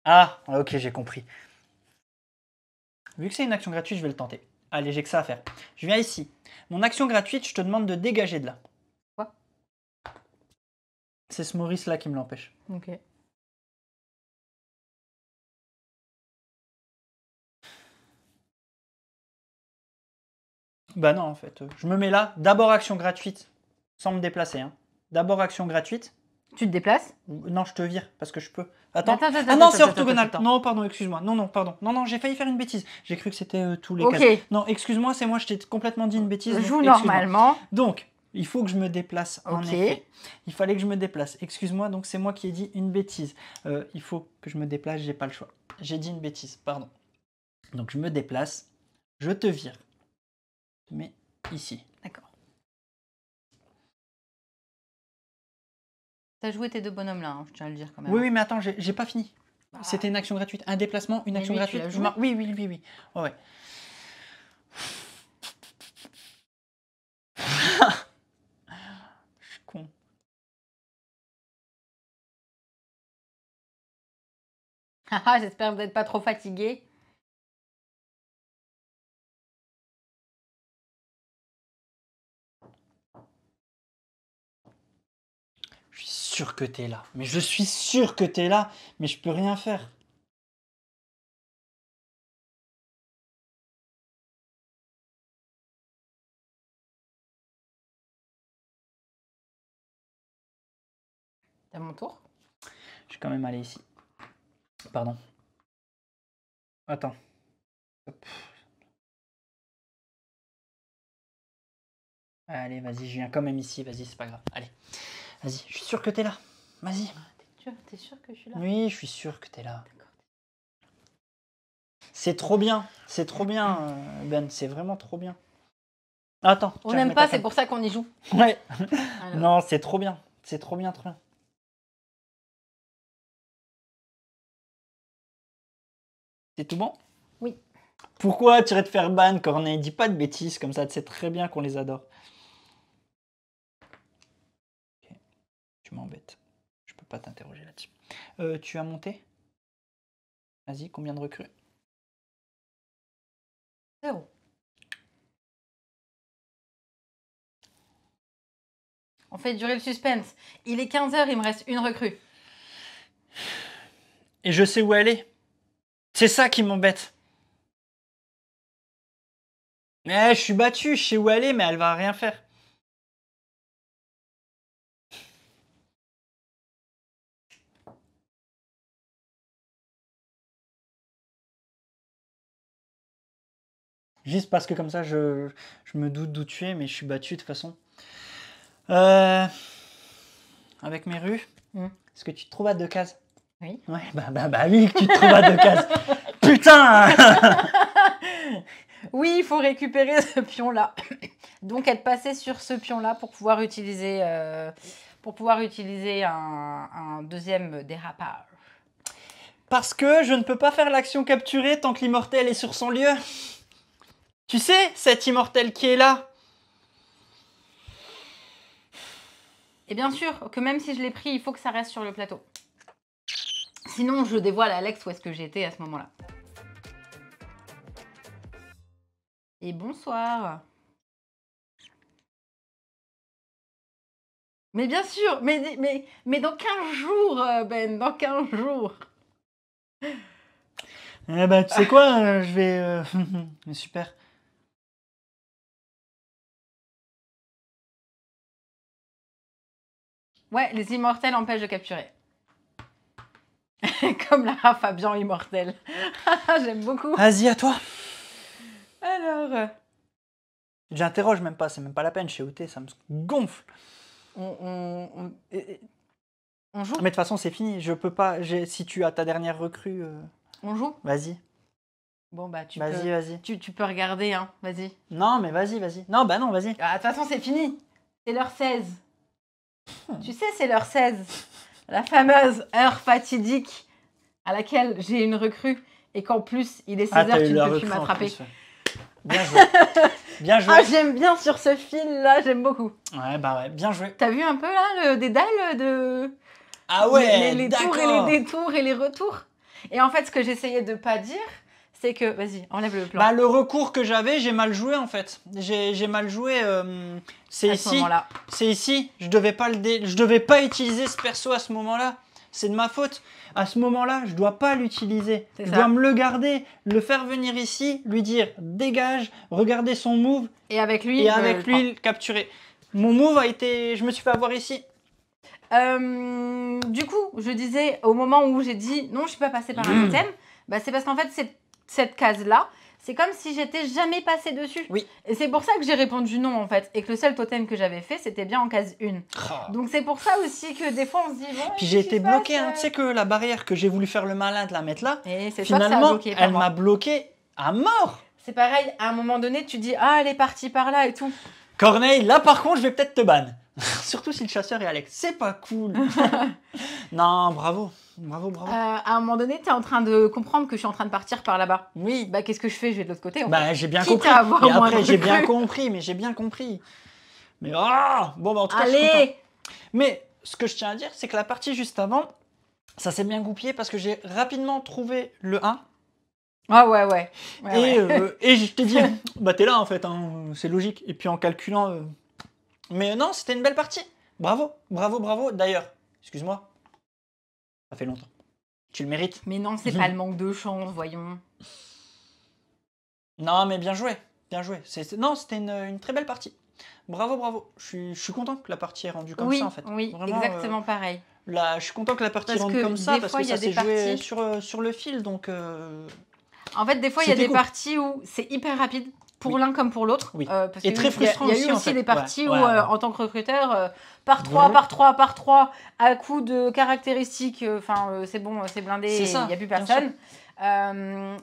Ah, ok, j'ai compris. Vu que c'est une action gratuite, je vais le tenter. Allez, j'ai que ça à faire. Je viens ici. Mon action gratuite, je te demande de dégager de là. Quoi? C'est ce Maurice-là qui me l'empêche. Ok. Bah non, en fait. Je me mets là. D'abord action gratuite, sans me déplacer. Hein. D'abord action gratuite. Tu te déplaces? Non, je te vire, parce que je peux. Attends. Ah non, c'est orthogonal. Non, pardon, excuse-moi. Non, pardon. Non, j'ai failli faire une bêtise. J'ai cru que c'était tous les cases. Non, excuse-moi, c'est moi, je t'ai complètement dit une bêtise. Joue normalement. Donc, il faut que je me déplace, en effet. Il fallait que je me déplace. Excuse-moi, donc c'est moi qui ai dit une bêtise. Il faut que je me déplace, j'ai pas le choix. J'ai dit une bêtise, pardon. Donc, je me déplace, je te vire. Mais ici. D'accord. T'as joué tes deux bonhommes là, hein, je tiens à le dire quand même. Oui, mais attends, j'ai pas fini. C'était une action gratuite. Un déplacement, une action gratuite. Oui. Ouais. Je suis con. J'espère que vous n'êtes pas trop fatigué. Je suis sûr que t'es là. Mais je suis sûr que t'es là. Mais je peux rien faire. C'est à mon tour. Je vais quand même aller ici. Pardon. Attends. Hop. Allez, vas-y, je viens quand même ici. Vas-y, c'est pas grave. Allez, vas-y, je suis sûr que t'es là. Vas-y. T'es sûr que je suis là? Oui, je suis sûr que t'es là. C'est trop bien. C'est trop bien, Ben. C'est vraiment trop bien. Attends. On n'aime pas, c'est pour ça qu'on y joue. Ouais. Non, c'est trop bien. C'est trop bien, trop bien. C'est tout bon? Oui. Pourquoi tu irais te faire ban, Corneille? Dis pas de bêtises comme ça, tu sais très bien qu'on les adore. Okay. Tu m'embêtes. Je peux pas t'interroger là-dessus. Tu as monté? Vas-y, combien de recrues? 0. On fait durer le suspense. Il est 15h, il me reste une recrue. Et je sais où elle est. C'est ça qui m'embête. Mais je suis battu, je sais où elle est, mais elle va rien faire. Juste parce que comme ça, je me doute d'où tu es, mais je suis battu de toute façon. Avec mes rues, est-ce que tu te trouves à 2 cases? Oui. Ouais, bah oui, que tu te trouves à 2 cases. Putain. Oui, il faut récupérer ce pion-là. Donc, être passé sur ce pion-là pour pouvoir utiliser, un deuxième dérapage. Parce que je ne peux pas faire l'action capturée tant que l'immortel est sur son lieu. Tu sais, cet immortel qui est là. Et bien sûr que même si je l'ai pris, il faut que ça reste sur le plateau. Sinon, je dévoile à Alex où est-ce que j'étais à ce moment-là. Et bonsoir. Mais bien sûr, mais dans 15 jours, Ben, dans 15 jours. Eh ben, tu sais quoi, je vais... Super. Ouais, les immortels empêchent de capturer. Comme Lara Fabian immortel. J'aime beaucoup. Vas-y, à toi. Alors... J'interroge même pas, c'est même pas la peine. Chez OT, ça me gonfle. On joue. Mais de toute façon, c'est fini. Je peux pas... Si tu as ta dernière recrue... On joue. Vas-y. Bon, bah, vas-y. Tu peux regarder, hein. Vas-y. Non, mais vas-y. Non, bah non, vas-y. Ah, de toute façon, c'est fini. C'est l'heure 16. Tu sais, c'est l'heure 16. La fameuse heure fatidique à laquelle j'ai une recrue et qu'en plus, il est 16h, tu ne peux plus m'attraper. Bien joué. Bien joué. Ah, j'aime bien sur ce fil-là, j'aime beaucoup. Ouais, bah ouais, bien joué. T'as vu un peu, là, le dédale de... Ah ouais, les tours et les détours et les retours. Et en fait, ce que j'essayais de pas dire, c'est que... Vas-y, enlève le plan. Bah, le recours que j'avais, j'ai mal joué, en fait. J'ai mal joué. C'est ici. C'est ici. Je devais pas utiliser ce perso à ce moment-là. C'est de ma faute. À ce moment-là, je dois pas l'utiliser. Je dois me le garder, le faire venir ici, lui dire dégage, regarder son move. Et avec lui, le capturer. Mon move a été... Je me suis fait avoir ici. Du coup, je disais, au moment où j'ai dit non, je suis pas passée par un totem, bah, c'est parce qu'en fait, cette case-là, c'est comme si j'étais jamais passée dessus. Oui. Et c'est pour ça que j'ai répondu non, en fait. Et que le seul totem que j'avais fait, c'était bien en case 1. Oh. Donc c'est pour ça aussi que des fois, on se dit... Bon, puis j'ai été bloquée. Tu sais que la barrière que j'ai voulu faire le malin de la mettre là, et finalement, elle m'a bloqué à mort. C'est pareil, à un moment donné, tu dis, ah, elle est partie par là et tout. Corneille, là par contre, je vais peut-être te ban. Surtout si le chasseur est Alex. C'est pas cool. Non, bravo. À un moment donné, tu es en train de comprendre que je suis en train de partir par là-bas. Oui. Bah, qu'est-ce que je fais? Je vais de l'autre côté. Bah, j'ai bien compris. Et après, j'ai bien compris. Mais bon, bah, en tout cas, je suis content. Mais ce que je tiens à dire, c'est que la partie juste avant, ça s'est bien goupillé parce que j'ai rapidement trouvé le 1. Ah ouais. Et je t'ai dit, bah, t'es là en fait, hein, c'est logique. Et puis en calculant... Mais non, c'était une belle partie. Bravo. D'ailleurs, excuse-moi. Ça fait longtemps. Tu le mérites. Mais non, c'est pas le manque de chance, voyons. Non, mais bien joué. Non, c'était une très belle partie. Bravo. Je suis content que la partie est rendue comme ça, en fait. Oui, vraiment, exactement pareil. Je suis content que la partie est rendue comme ça, parce que ça s'est joué sur le fil, donc... En fait, des fois, il y a des parties où c'est hyper rapide. Pour l'un comme pour l'autre. Oui. Et très frustrant aussi. Il y a eu aussi des parties où, en tant que recruteur, par 3, à coup de caractéristiques, c'est bon, c'est blindé, il n'y a plus personne.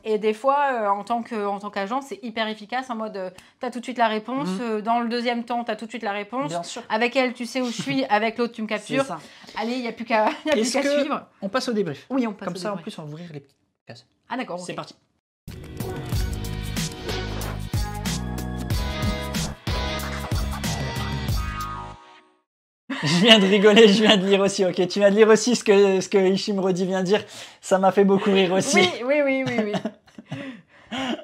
Et des fois, en tant qu'agent, c'est hyper efficace en mode, tu as tout de suite la réponse. Dans le deuxième temps, tu as tout de suite la réponse. Bien sûr. Avec elle, tu sais où je suis. Avec l'autre, tu me captures. Allez, il n'y a plus qu'à suivre. On passe au débrief. Oui, on passe au débrief. Comme ça, en plus, on va ouvrir les petites cases. Ah d'accord, c'est parti. Je viens de rigoler, je viens de lire aussi, ok. Tu viens de lire aussi ce que Ishimrodi vient de dire. Ça m'a fait beaucoup rire aussi. Oui.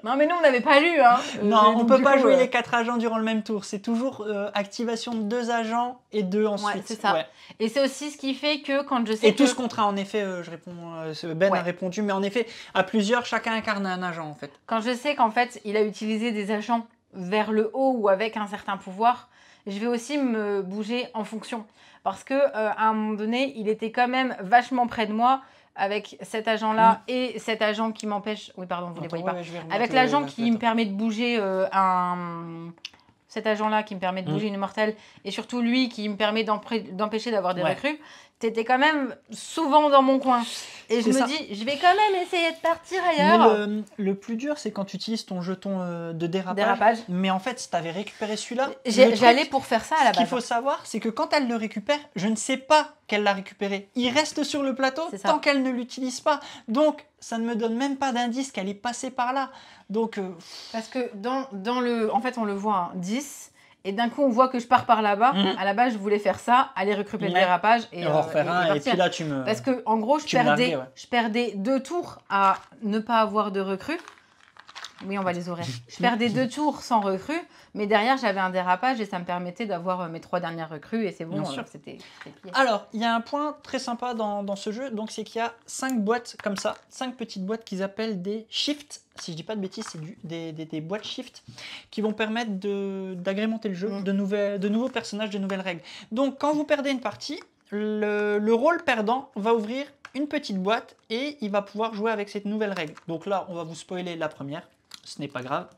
Non, mais nous, on n'avait pas lu. Hein. Non, on ne peut pas jouer les 4 agents durant le même tour. C'est toujours activation de 2 agents et 2 ensuite. Ouais, c'est ça. Ouais. Et c'est aussi ce qui fait que quand je sais et tous contrats, en effet, je réponds. Ben a répondu, mais en effet, à plusieurs, chacun incarne un agent, en fait. Quand je sais qu'en fait, il a utilisé des agents vers le haut ou avec un certain pouvoir, je vais aussi me bouger en fonction. Parce qu'à un moment donné, il était quand même vachement près de moi avec cet agent-là et cet agent qui m'empêche... Oui, pardon, vous ne les voyez pas. Avec l'agent qui me permet de bouger cet agent-là qui me permet de bouger une immortelle et surtout lui qui me permet d'empêcher d'avoir des recrues. T'étais quand même souvent dans mon coin. Et je me dis, je vais quand même essayer de partir ailleurs. Mais le plus dur, c'est quand tu utilises ton jeton de dérapage. Mais en fait, si tu avais récupéré celui-là... J'allais pour faire ça à la base. Ce qu'il faut savoir, c'est que quand elle le récupère, je ne sais pas qu'elle l'a récupéré. Il reste sur le plateau tant qu'elle ne l'utilise pas. Donc, ça ne me donne même pas d'indice qu'elle est passée par là. Donc, parce que dans le... En fait, on le voit, 10... Et d'un coup, on voit que je pars par là-bas. À la base, je voulais faire ça, aller recruter le dérapage et refaire un. Et puis là, tu me. Parce que en gros, je perdais 2 tours à ne pas avoir de recrues. Oui, on va les oreilles. Je perdais 2 tours sans recrues, mais derrière, j'avais un dérapage et ça me permettait d'avoir mes 3 dernières recrues et c'est bon. C'était plié. Alors, il y a un point très sympa dans ce jeu, donc c'est qu'il y a 5 boîtes comme ça, 5 petites boîtes qu'ils appellent des shifts. Si je dis pas de bêtises, c'est des boîtes shift qui vont permettre d'agrémenter le jeu, de nouveaux personnages, de nouvelles règles. Donc, quand vous perdez une partie, le rôle perdant va ouvrir une petite boîte et il va pouvoir jouer avec cette nouvelle règle. Donc là, on va vous spoiler la première. Ce n'est pas grave.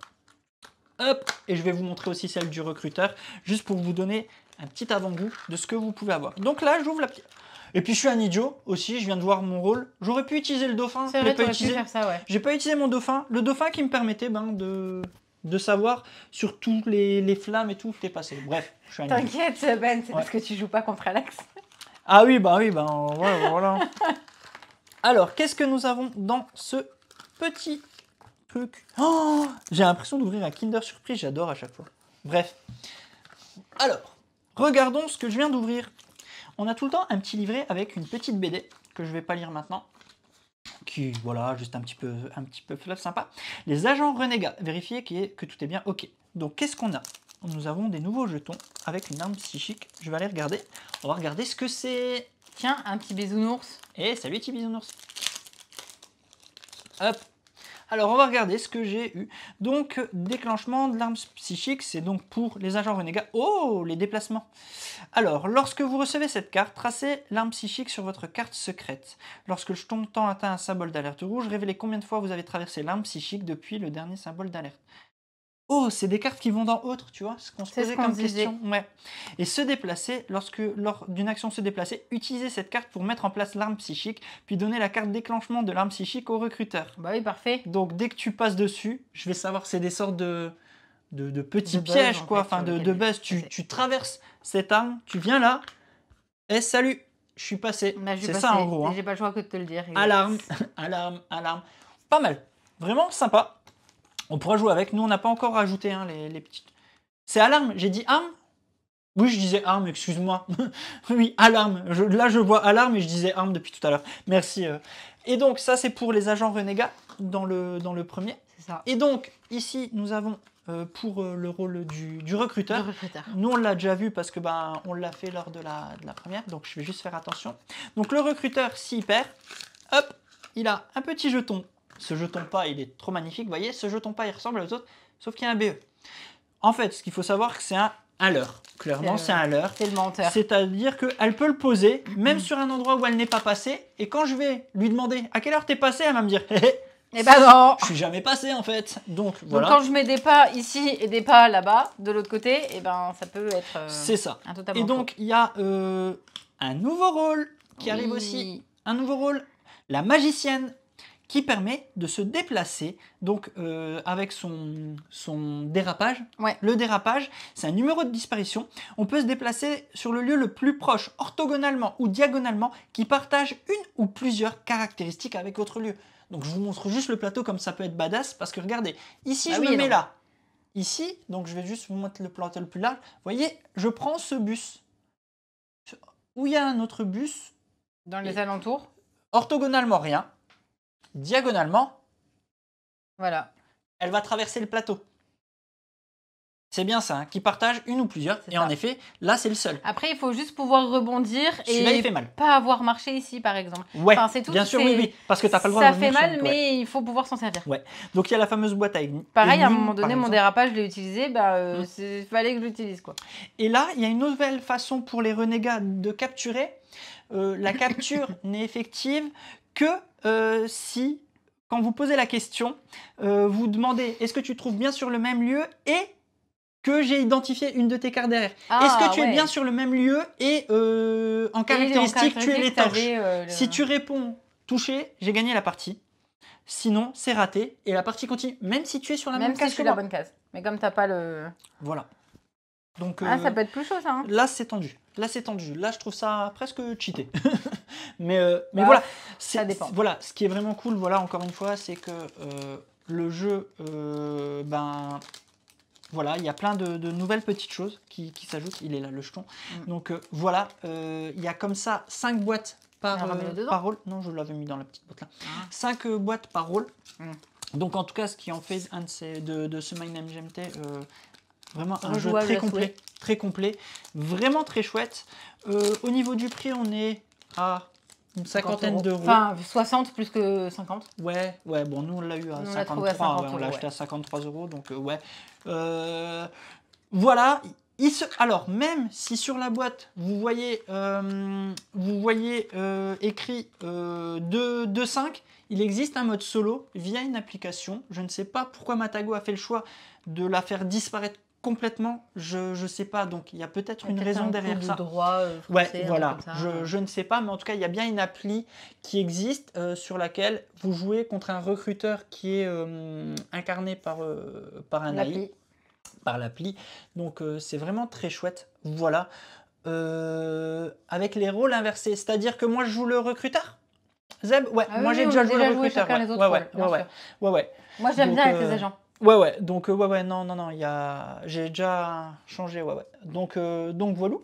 Hop, et je vais vous montrer aussi celle du recruteur, juste pour vous donner un petit avant-goût de ce que vous pouvez avoir. Donc là, j'ouvre la petite... Et puis je suis un idiot aussi, je viens de voir mon rôle. J'aurais pu utiliser le dauphin. C'est vrai, tu aurais pu faire ça, ouais. J'ai pas utilisé mon dauphin. Le dauphin qui me permettait de savoir sur tous les flammes et tout qui est passé. Bref, je suis un idiot. T'inquiète Ben, c'est parce que tu joues pas contre Alex. Ah oui, voilà. Alors, qu'est-ce que nous avons dans ce petit... truc. Oh, j'ai l'impression d'ouvrir un Kinder Surprise, j'adore à chaque fois. Bref. Alors, regardons ce que je viens d'ouvrir. On a tout le temps un petit livret avec une petite BD que je vais pas lire maintenant. Qui, voilà, juste un petit peu fluff sympa. Les agents renégats. Vérifiez que tout est bien OK. Donc, qu'est-ce qu'on a? Nous avons des nouveaux jetons avec une arme psychique. Je vais aller regarder. On va regarder ce que c'est. Tiens, un petit bisounours. Et salut, petit bisounours. Hop. Alors, on va regarder ce que j'ai eu. Donc, déclenchement de l'arme psychique, c'est donc pour les agents renégats. Oh, les déplacements. Alors, lorsque vous recevez cette carte, tracez l'arme psychique sur votre carte secrète. Lorsque le jeton temps atteint un symbole d'alerte rouge, révélez combien de fois vous avez traversé l'arme psychique depuis le dernier symbole d'alerte. Oh, c'est des cartes qui vont dans autre, tu vois, ce qu'on se posait comme question. Ouais. Et se déplacer, lors d'une action se déplacer, utilisez cette carte pour mettre en place l'arme psychique, puis donner la carte déclenchement de l'arme psychique au recruteur. Bah oui, parfait. Donc dès que tu passes dessus, je vais savoir que c'est des sortes de petits pièges, quoi, enfin de buzz. Tu traverses cette arme, tu viens là, et salut, je suis passé. Bah, c'est ça en gros. Hein. J'ai pas le choix que de te le dire. Alarme, alarme, alarme. Pas mal. Vraiment sympa. On pourra jouer avec. Nous, on n'a pas encore rajouté hein, les petites. C'est alarme. J'ai dit arme? Oui, je disais arme, excuse-moi. Oui, alarme. Là, je vois alarme et je disais arme depuis tout à l'heure. Merci. Et donc, ça, c'est pour les agents renégats dans le premier. C'est ça. Et donc, ici, nous avons pour le rôle du recruteur. Nous, on l'a déjà vu parce que on l'a fait lors de la première. Donc, je vais juste faire attention. Donc, le recruteur, s'il perd, hop, il a un petit jeton. Ce jeton pas, il est trop magnifique, vous voyez, ce jeton pas, il ressemble aux autres, sauf qu'il y a un BE. En fait, ce qu'il faut savoir, c'est que c'est un leurre. Clairement, c'est un leurre. C'est le menteur. C'est-à-dire qu'elle peut le poser, même sur un endroit où elle n'est pas passée, et quand je vais lui demander à quelle heure t'es passé, elle va me dire, hé, Et bah non. Je suis jamais passé en fait. Donc voilà. Donc quand je mets des pas ici et des pas là-bas, de l'autre côté, et ben ça peut être c'est ça. Un totalement et donc il y a un nouveau rôle qui arrive aussi. Un nouveau rôle, la magicienne, qui permet de se déplacer donc avec son dérapage. Ouais. Le dérapage, c'est un numéro de disparition. On peut se déplacer sur le lieu le plus proche, orthogonalement ou diagonalement, qui partage une ou plusieurs caractéristiques avec votre lieu. Donc je vous montre juste le plateau comme ça peut être badass, parce que regardez, ici je me mets là. Ici, donc je vais juste vous montrer le plateau le plus large. Vous voyez, je prends ce bus. Où il y a un autre bus. Dans les alentours. Orthogonalement, rien. Diagonalement, voilà. Elle va traverser le plateau. C'est bien ça, hein, qui partage une ou plusieurs. Et en effet, là, c'est le seul. Après, il faut juste pouvoir rebondir et il fait mal. Pas avoir marché ici, par exemple. Ouais, enfin, c'est tout, bien sûr, oui, parce que tu n'as pas le droit de revenir. Ça fait mal, mais il faut pouvoir s'en servir. Ouais. Donc, il y a la fameuse boîte à pareil, à un moment donné, mon dérapage, je l'ai utilisé. Il fallait que je l'utilise, quoi. Et là, il y a une nouvelle façon pour les renégats de capturer. La capture n'est effective que si, quand vous posez la question, vous demandez « Est-ce que tu te trouves bien sur le même lieu ?» et que j'ai identifié une de tes cartes derrière. Est-ce que tu es bien sur le même lieu et en caractéristique, tu es l'étanche. Si tu réponds touché, j'ai gagné la partie. Sinon, c'est raté et la partie continue. Même si tu es sur la même case que moi. la bonne case. Mais comme tu n'as pas le... Voilà. Donc, ça peut être plus chaud, ça. Hein. Là, c'est tendu. Là, je trouve ça presque cheaté. mais voilà. Ça dépend. Voilà, ce qui est vraiment cool, voilà, encore une fois, c'est que le jeu, voilà, il y a plein de nouvelles petites choses qui s'ajoutent. Il est là, le jeton. Donc, voilà, il y a comme ça 5 boîtes par rôle. Non, je l'avais mis dans la petite boîte là. 5 boîtes par rôle. Donc, en tout cas, ce qui en fait un de ce Mind MGMT... vraiment un jeu très complet, vraiment très chouette. Au niveau du prix, on est à une cinquantaine d'euros. Enfin, 60 plus que 50. Ouais, bon, nous on l'a eu à 53, on l'a acheté à 53 euros, donc ouais. Voilà, alors même si sur la boîte, vous voyez écrit 2.5, il existe un mode solo via une application. Je ne sais pas pourquoi Matago a fait le choix de la faire disparaître complètement, je sais pas, donc il y a peut-être une raison derrière ça. Droit, français, voilà, je ne sais pas, mais en tout cas il y a bien une appli qui existe sur laquelle vous jouez contre un recruteur qui est incarné par un AI, par l'appli, donc c'est vraiment très chouette. Voilà, avec les rôles inversés, c'est-à-dire que moi je joue le recruteur. Zeb, ouais, moi j'ai déjà joué le recruteur. Ouais. Moi j'aime bien avec les agents. Ouais, donc non, j'ai déjà changé, Donc voilà.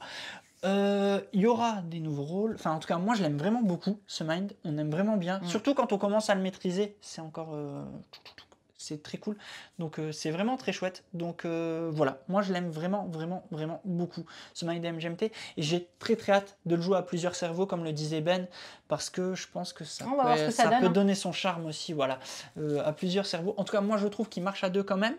Il y aura des nouveaux rôles. Enfin, en tout cas, moi, je l'aime vraiment beaucoup, ce Mind. On aime vraiment bien. Surtout quand on commence à le maîtriser, c'est encore... c'est très cool. Donc, c'est vraiment très chouette. Donc, voilà. Moi, je l'aime vraiment beaucoup, ce Mind MGMT. Et j'ai très hâte de le jouer à plusieurs cerveaux, comme le disait Ben, parce que je pense que ça peut donner son charme aussi, voilà, à plusieurs cerveaux. En tout cas, moi, je trouve qu'il marche à deux quand même.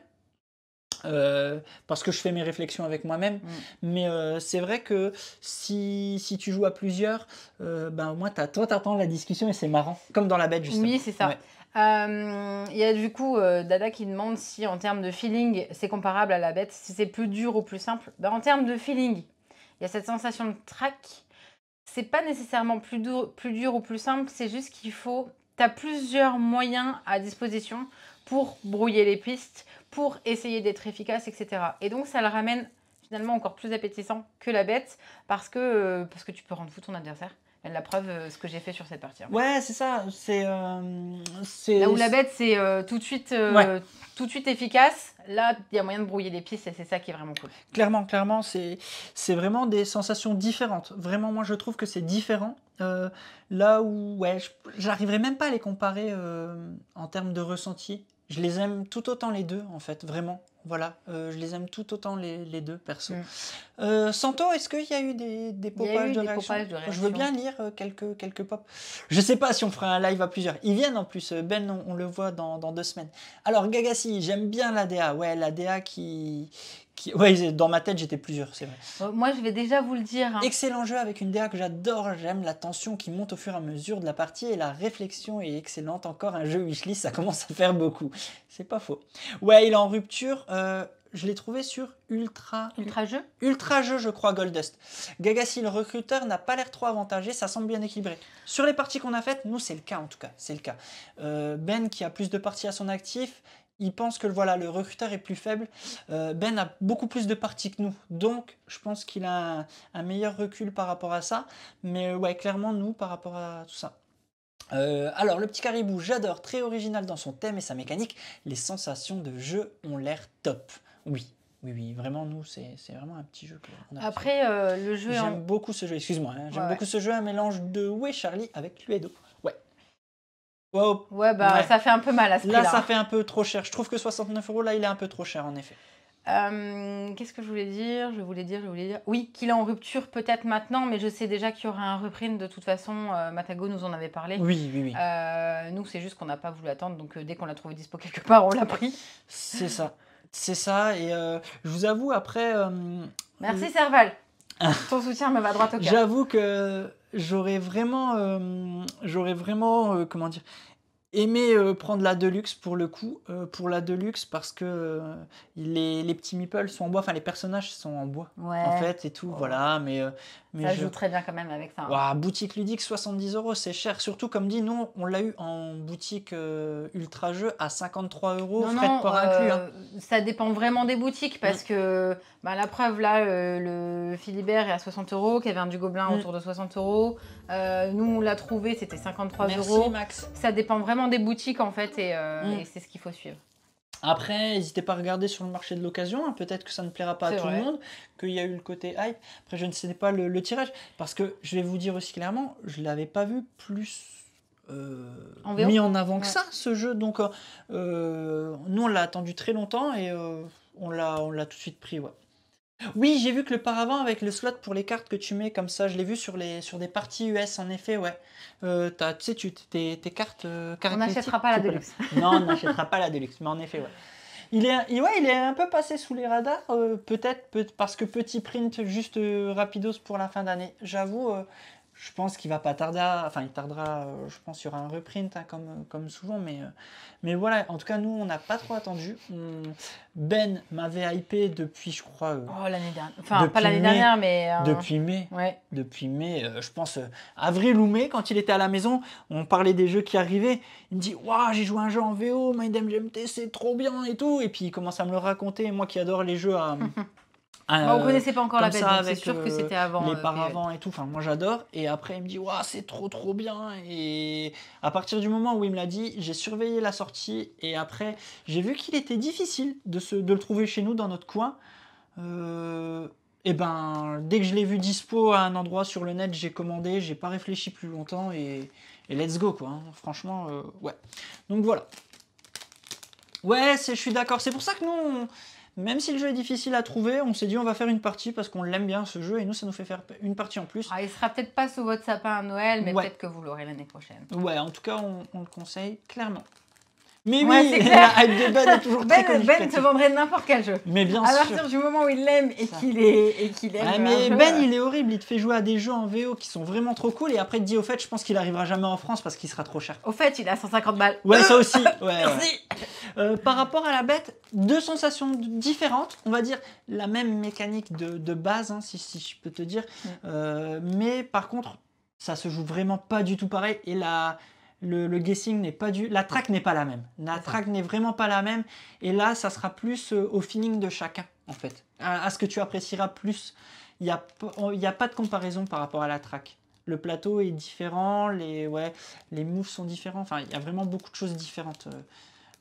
Parce que je fais mes réflexions avec moi-même, mais c'est vrai que si tu joues à plusieurs, au moins t'attends la discussion et c'est marrant, comme dans la bête justement. Oui, c'est ça. Il y a du coup Dada qui demande si en termes de feeling c'est comparable à la bête, si c'est plus dur ou plus simple. En termes de feeling, il y a cette sensation de track. C'est pas nécessairement plus dur ou plus simple, c'est juste qu'il faut... Tu as plusieurs moyens à disposition pour brouiller les pistes, pour essayer d'être efficace, etc. Et donc, ça le ramène finalement encore plus appétissant que la bête parce que tu peux rendre fou ton adversaire. La preuve, ce que j'ai fait sur cette partie. Ouais, c'est ça. Là où la bête, c'est tout de suite efficace. Là, il y a moyen de brouiller les pistes et c'est ça qui est vraiment cool. Clairement, c'est vraiment des sensations différentes. Vraiment, moi, je trouve que c'est différent. Là où, j'arriverai même pas à les comparer en termes de ressenti. Je les aime tout autant les deux, en fait, vraiment. voilà, je les aime tout autant les deux, perso. Santo, est-ce qu'il y a eu des popages de réaction? Je veux bien lire quelques pop. Je sais pas si on fera un live à plusieurs. Ils viennent en plus, Ben, on le voit dans 2 semaines. Alors, Gagassi, j'aime bien l'ADA. Ouais, l'ADA ouais, dans ma tête, j'étais plusieurs, c'est vrai. Moi, je vais déjà vous le dire. Hein. Excellent jeu avec une DA que j'adore. J'aime la tension qui monte au fur et à mesure de la partie et la réflexion est excellente. Encore un jeu wishlist, ça commence à faire beaucoup. C'est pas faux. Ouais, il est en rupture. Je l'ai trouvé sur Ultra Jeu, je crois, Goldust. Gagassi, le recruteur, n'a pas l'air trop avantagé. Ça semble bien équilibré. Sur les parties qu'on a faites, nous, c'est le cas en tout cas. C'est le cas. Ben, qui a plus de parties à son actif, il pense que voilà, le recruteur est plus faible. Ben a beaucoup plus de parties que nous. Donc, je pense qu'il a un meilleur recul par rapport à ça. Mais ouais, clairement, nous, par rapport à tout ça. Alors, le petit caribou, j'adore. Très original dans son thème et sa mécanique. Les sensations de jeu ont l'air top. Oui. Oui, vraiment, nous, c'est vraiment un petit jeu. Après, le jeu... J'aime beaucoup ce jeu, excuse-moi. J'aime beaucoup ce jeu, un mélange de Ouais Charlie avec Cluedo. Ouais. Wow. Ouais, ça fait un peu mal à ce prix-là. Là, ça fait un peu trop cher. Je trouve que 69 €, là, il est un peu trop cher, en effet. Qu'est-ce que je voulais dire? Je voulais dire. Oui, qu'il est en rupture peut-être maintenant, mais je sais déjà qu'il y aura un reprint de toute façon. Matago nous en avait parlé. Oui. Nous, c'est juste qu'on n'a pas voulu attendre, donc dès qu'on l'a trouvé dispo quelque part, on l'a pris. C'est ça, et je vous avoue, après... Merci Serval. Ton soutien me va droit au cœur. J'avoue que j'aurais vraiment, comment dire, aimé prendre la Deluxe pour le coup, parce que les petits meeples sont en bois, enfin les personnages sont en bois en fait et tout, voilà, mais ça joue très bien quand même avec ça. Wow, boutique ludique 70 €, c'est cher, surtout comme dit, nous on l'a eu en boutique ultra jeu à 53 €, frais de port inclus. Hein. Ça dépend vraiment des boutiques parce que la preuve là, le Philibert est à 60 €, Caverne du Gobelin autour de 60 €. Nous on l'a trouvé, c'était 53 €. Merci Max. Ça dépend vraiment des boutiques en fait et c'est ce qu'il faut suivre. Après, n'hésitez pas à regarder sur le marché de l'occasion, hein. Peut-être que ça ne plaira pas à tout le monde, qu'il y a eu le côté hype. Après, je ne sais pas le tirage, parce que je vais vous dire aussi clairement, je ne l'avais pas vu plus mis en avant que ça, ce jeu. Donc, nous, on l'a attendu très longtemps et on l'a tout de suite pris. Ouais. Oui, j'ai vu que le paravent avec le slot pour les cartes que tu mets comme ça, je l'ai vu sur des parties US, en effet, ouais. Tu sais, tes cartes... on n'achètera pas la Deluxe. Non, on n'achètera pas la Deluxe, mais en effet, ouais. Il est un peu passé sous les radars, peut-être parce que petit print juste rapidos pour la fin d'année. J'avoue, je pense qu'il va pas tarder il tardera, je pense qu'il y aura un reprint, hein, comme souvent, mais voilà, en tout cas, nous, on n'a pas trop attendu. Ben m'avait hypé depuis, je crois... l'année dernière. Enfin, pas l'année dernière, mais... Depuis mai. Ouais. Depuis mai, je pense, avril ou mai, quand il était à la maison, on parlait des jeux qui arrivaient. Il me dit, waouh, j'ai joué un jeu en VO, Mindem GMT, c'est trop bien et tout. Et puis, il commence à me le raconter, moi qui adore les jeux à... on connaissait pas encore la bête, donc c'est sûr que c'était avant. Les paravents et tout, enfin moi j'adore. Et après il me dit waouh, c'est trop bien. Et à partir du moment où il me l'a dit, j'ai surveillé la sortie et après j'ai vu qu'il était difficile de le trouver chez nous dans notre coin. Et dès que je l'ai vu dispo à un endroit sur le net, j'ai commandé, j'ai pas réfléchi plus longtemps et let's go quoi. Hein. Franchement, ouais. Donc voilà. Ouais, je suis d'accord. C'est pour ça que nous. Même si le jeu est difficile à trouver, on s'est dit on va faire une partie parce qu'on l'aime bien ce jeu et nous ça nous fait faire une partie en plus. Il sera peut-être pas sous votre sapin à Noël, mais peut-être que vous l'aurez l'année prochaine. Ouais, en tout cas on le conseille clairement. Mais oui, la hype de Ben est toujours très Ben te vendrait n'importe quel jeu. Mais bien sûr. À partir du moment où il l'aime et qu'il aime. Mais Ben, il est horrible. Il te fait jouer à des jeux en VO qui sont vraiment trop cool et après il te dit au fait, je pense qu'il arrivera jamais en France parce qu'il sera trop cher. Au fait, il a 150 balles. Ouais, ça aussi. Ouais, merci. Par rapport à la bête, 2 sensations différentes. On va dire la même mécanique de base, hein, si je peux te dire. Mais par contre, ça se joue vraiment pas du tout pareil et le guessing n'est pas la track n'est pas la même. La track n'est vraiment pas la même. Et là, ça sera plus au feeling de chacun, en fait. À ce que tu apprécieras plus. Il n'y a pas de comparaison par rapport à la track. Le plateau est différent, les moves sont différents. Enfin, il y a vraiment beaucoup de choses différentes.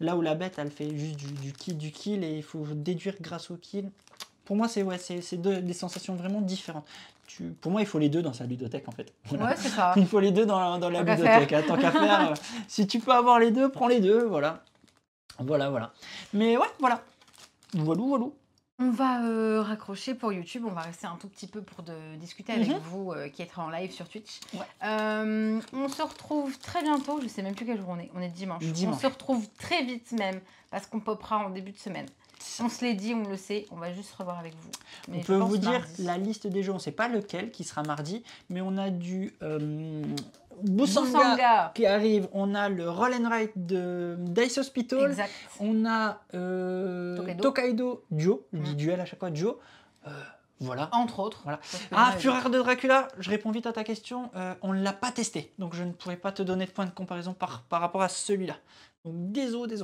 Là où la bête, elle fait juste du kill et il faut déduire grâce au kill. Pour moi, c'est des sensations vraiment différentes. Pour moi, il faut les deux dans sa ludothèque, en fait. Voilà. Ouais, c'est ça. Il faut les deux dans la ludothèque. Hein, tant qu'à faire, si tu peux avoir les deux, prends les deux. Voilà. Mais ouais, voilà. Voilà, voilà. On va raccrocher pour YouTube, on va rester un tout petit peu pour discuter avec vous qui êtes en live sur Twitch. Ouais. On se retrouve très bientôt, je sais même plus quel jour on est dimanche. On se retrouve très vite même, parce qu'on popera en début de semaine. On se l'est dit, on le sait, on va juste revoir avec vous. Mais on peut vous dire la liste des jeux, on ne sait pas lequel qui sera mardi, mais on a du Boussanga qui arrive, on a le Roll and Write de Dice Hospital, exact. On a Tokaido Duo, je dis duel à chaque fois, Duo. Voilà. Entre autres. Voilà. Ah, Fureur de Dracula, je réponds vite à ta question, on ne l'a pas testé, donc je ne pourrais pas te donner de point de comparaison par rapport à celui-là. Donc désolé.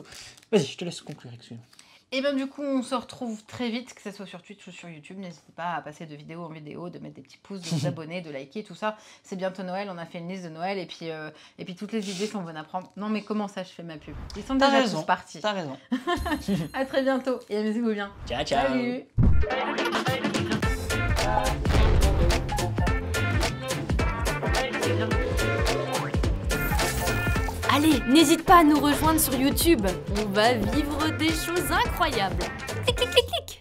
Vas-y, je te laisse conclure, excuse-moi. Et bien du coup, on se retrouve très vite, que ce soit sur Twitch ou sur YouTube. N'hésitez pas à passer de vidéo en vidéo, de mettre des petits pouces, de vous abonner, de liker, tout ça. C'est bientôt Noël, on a fait une liste de Noël et puis toutes les idées sont bonnes à prendre. Non mais comment ça, je fais ma pub? Ils sont déjà tous partis. T'as raison. À très bientôt et amusez-vous bien. Ciao, ciao. Salut. Allez, n'hésite pas à nous rejoindre sur YouTube. On va vivre des choses incroyables. Clic, clic, clic, clic.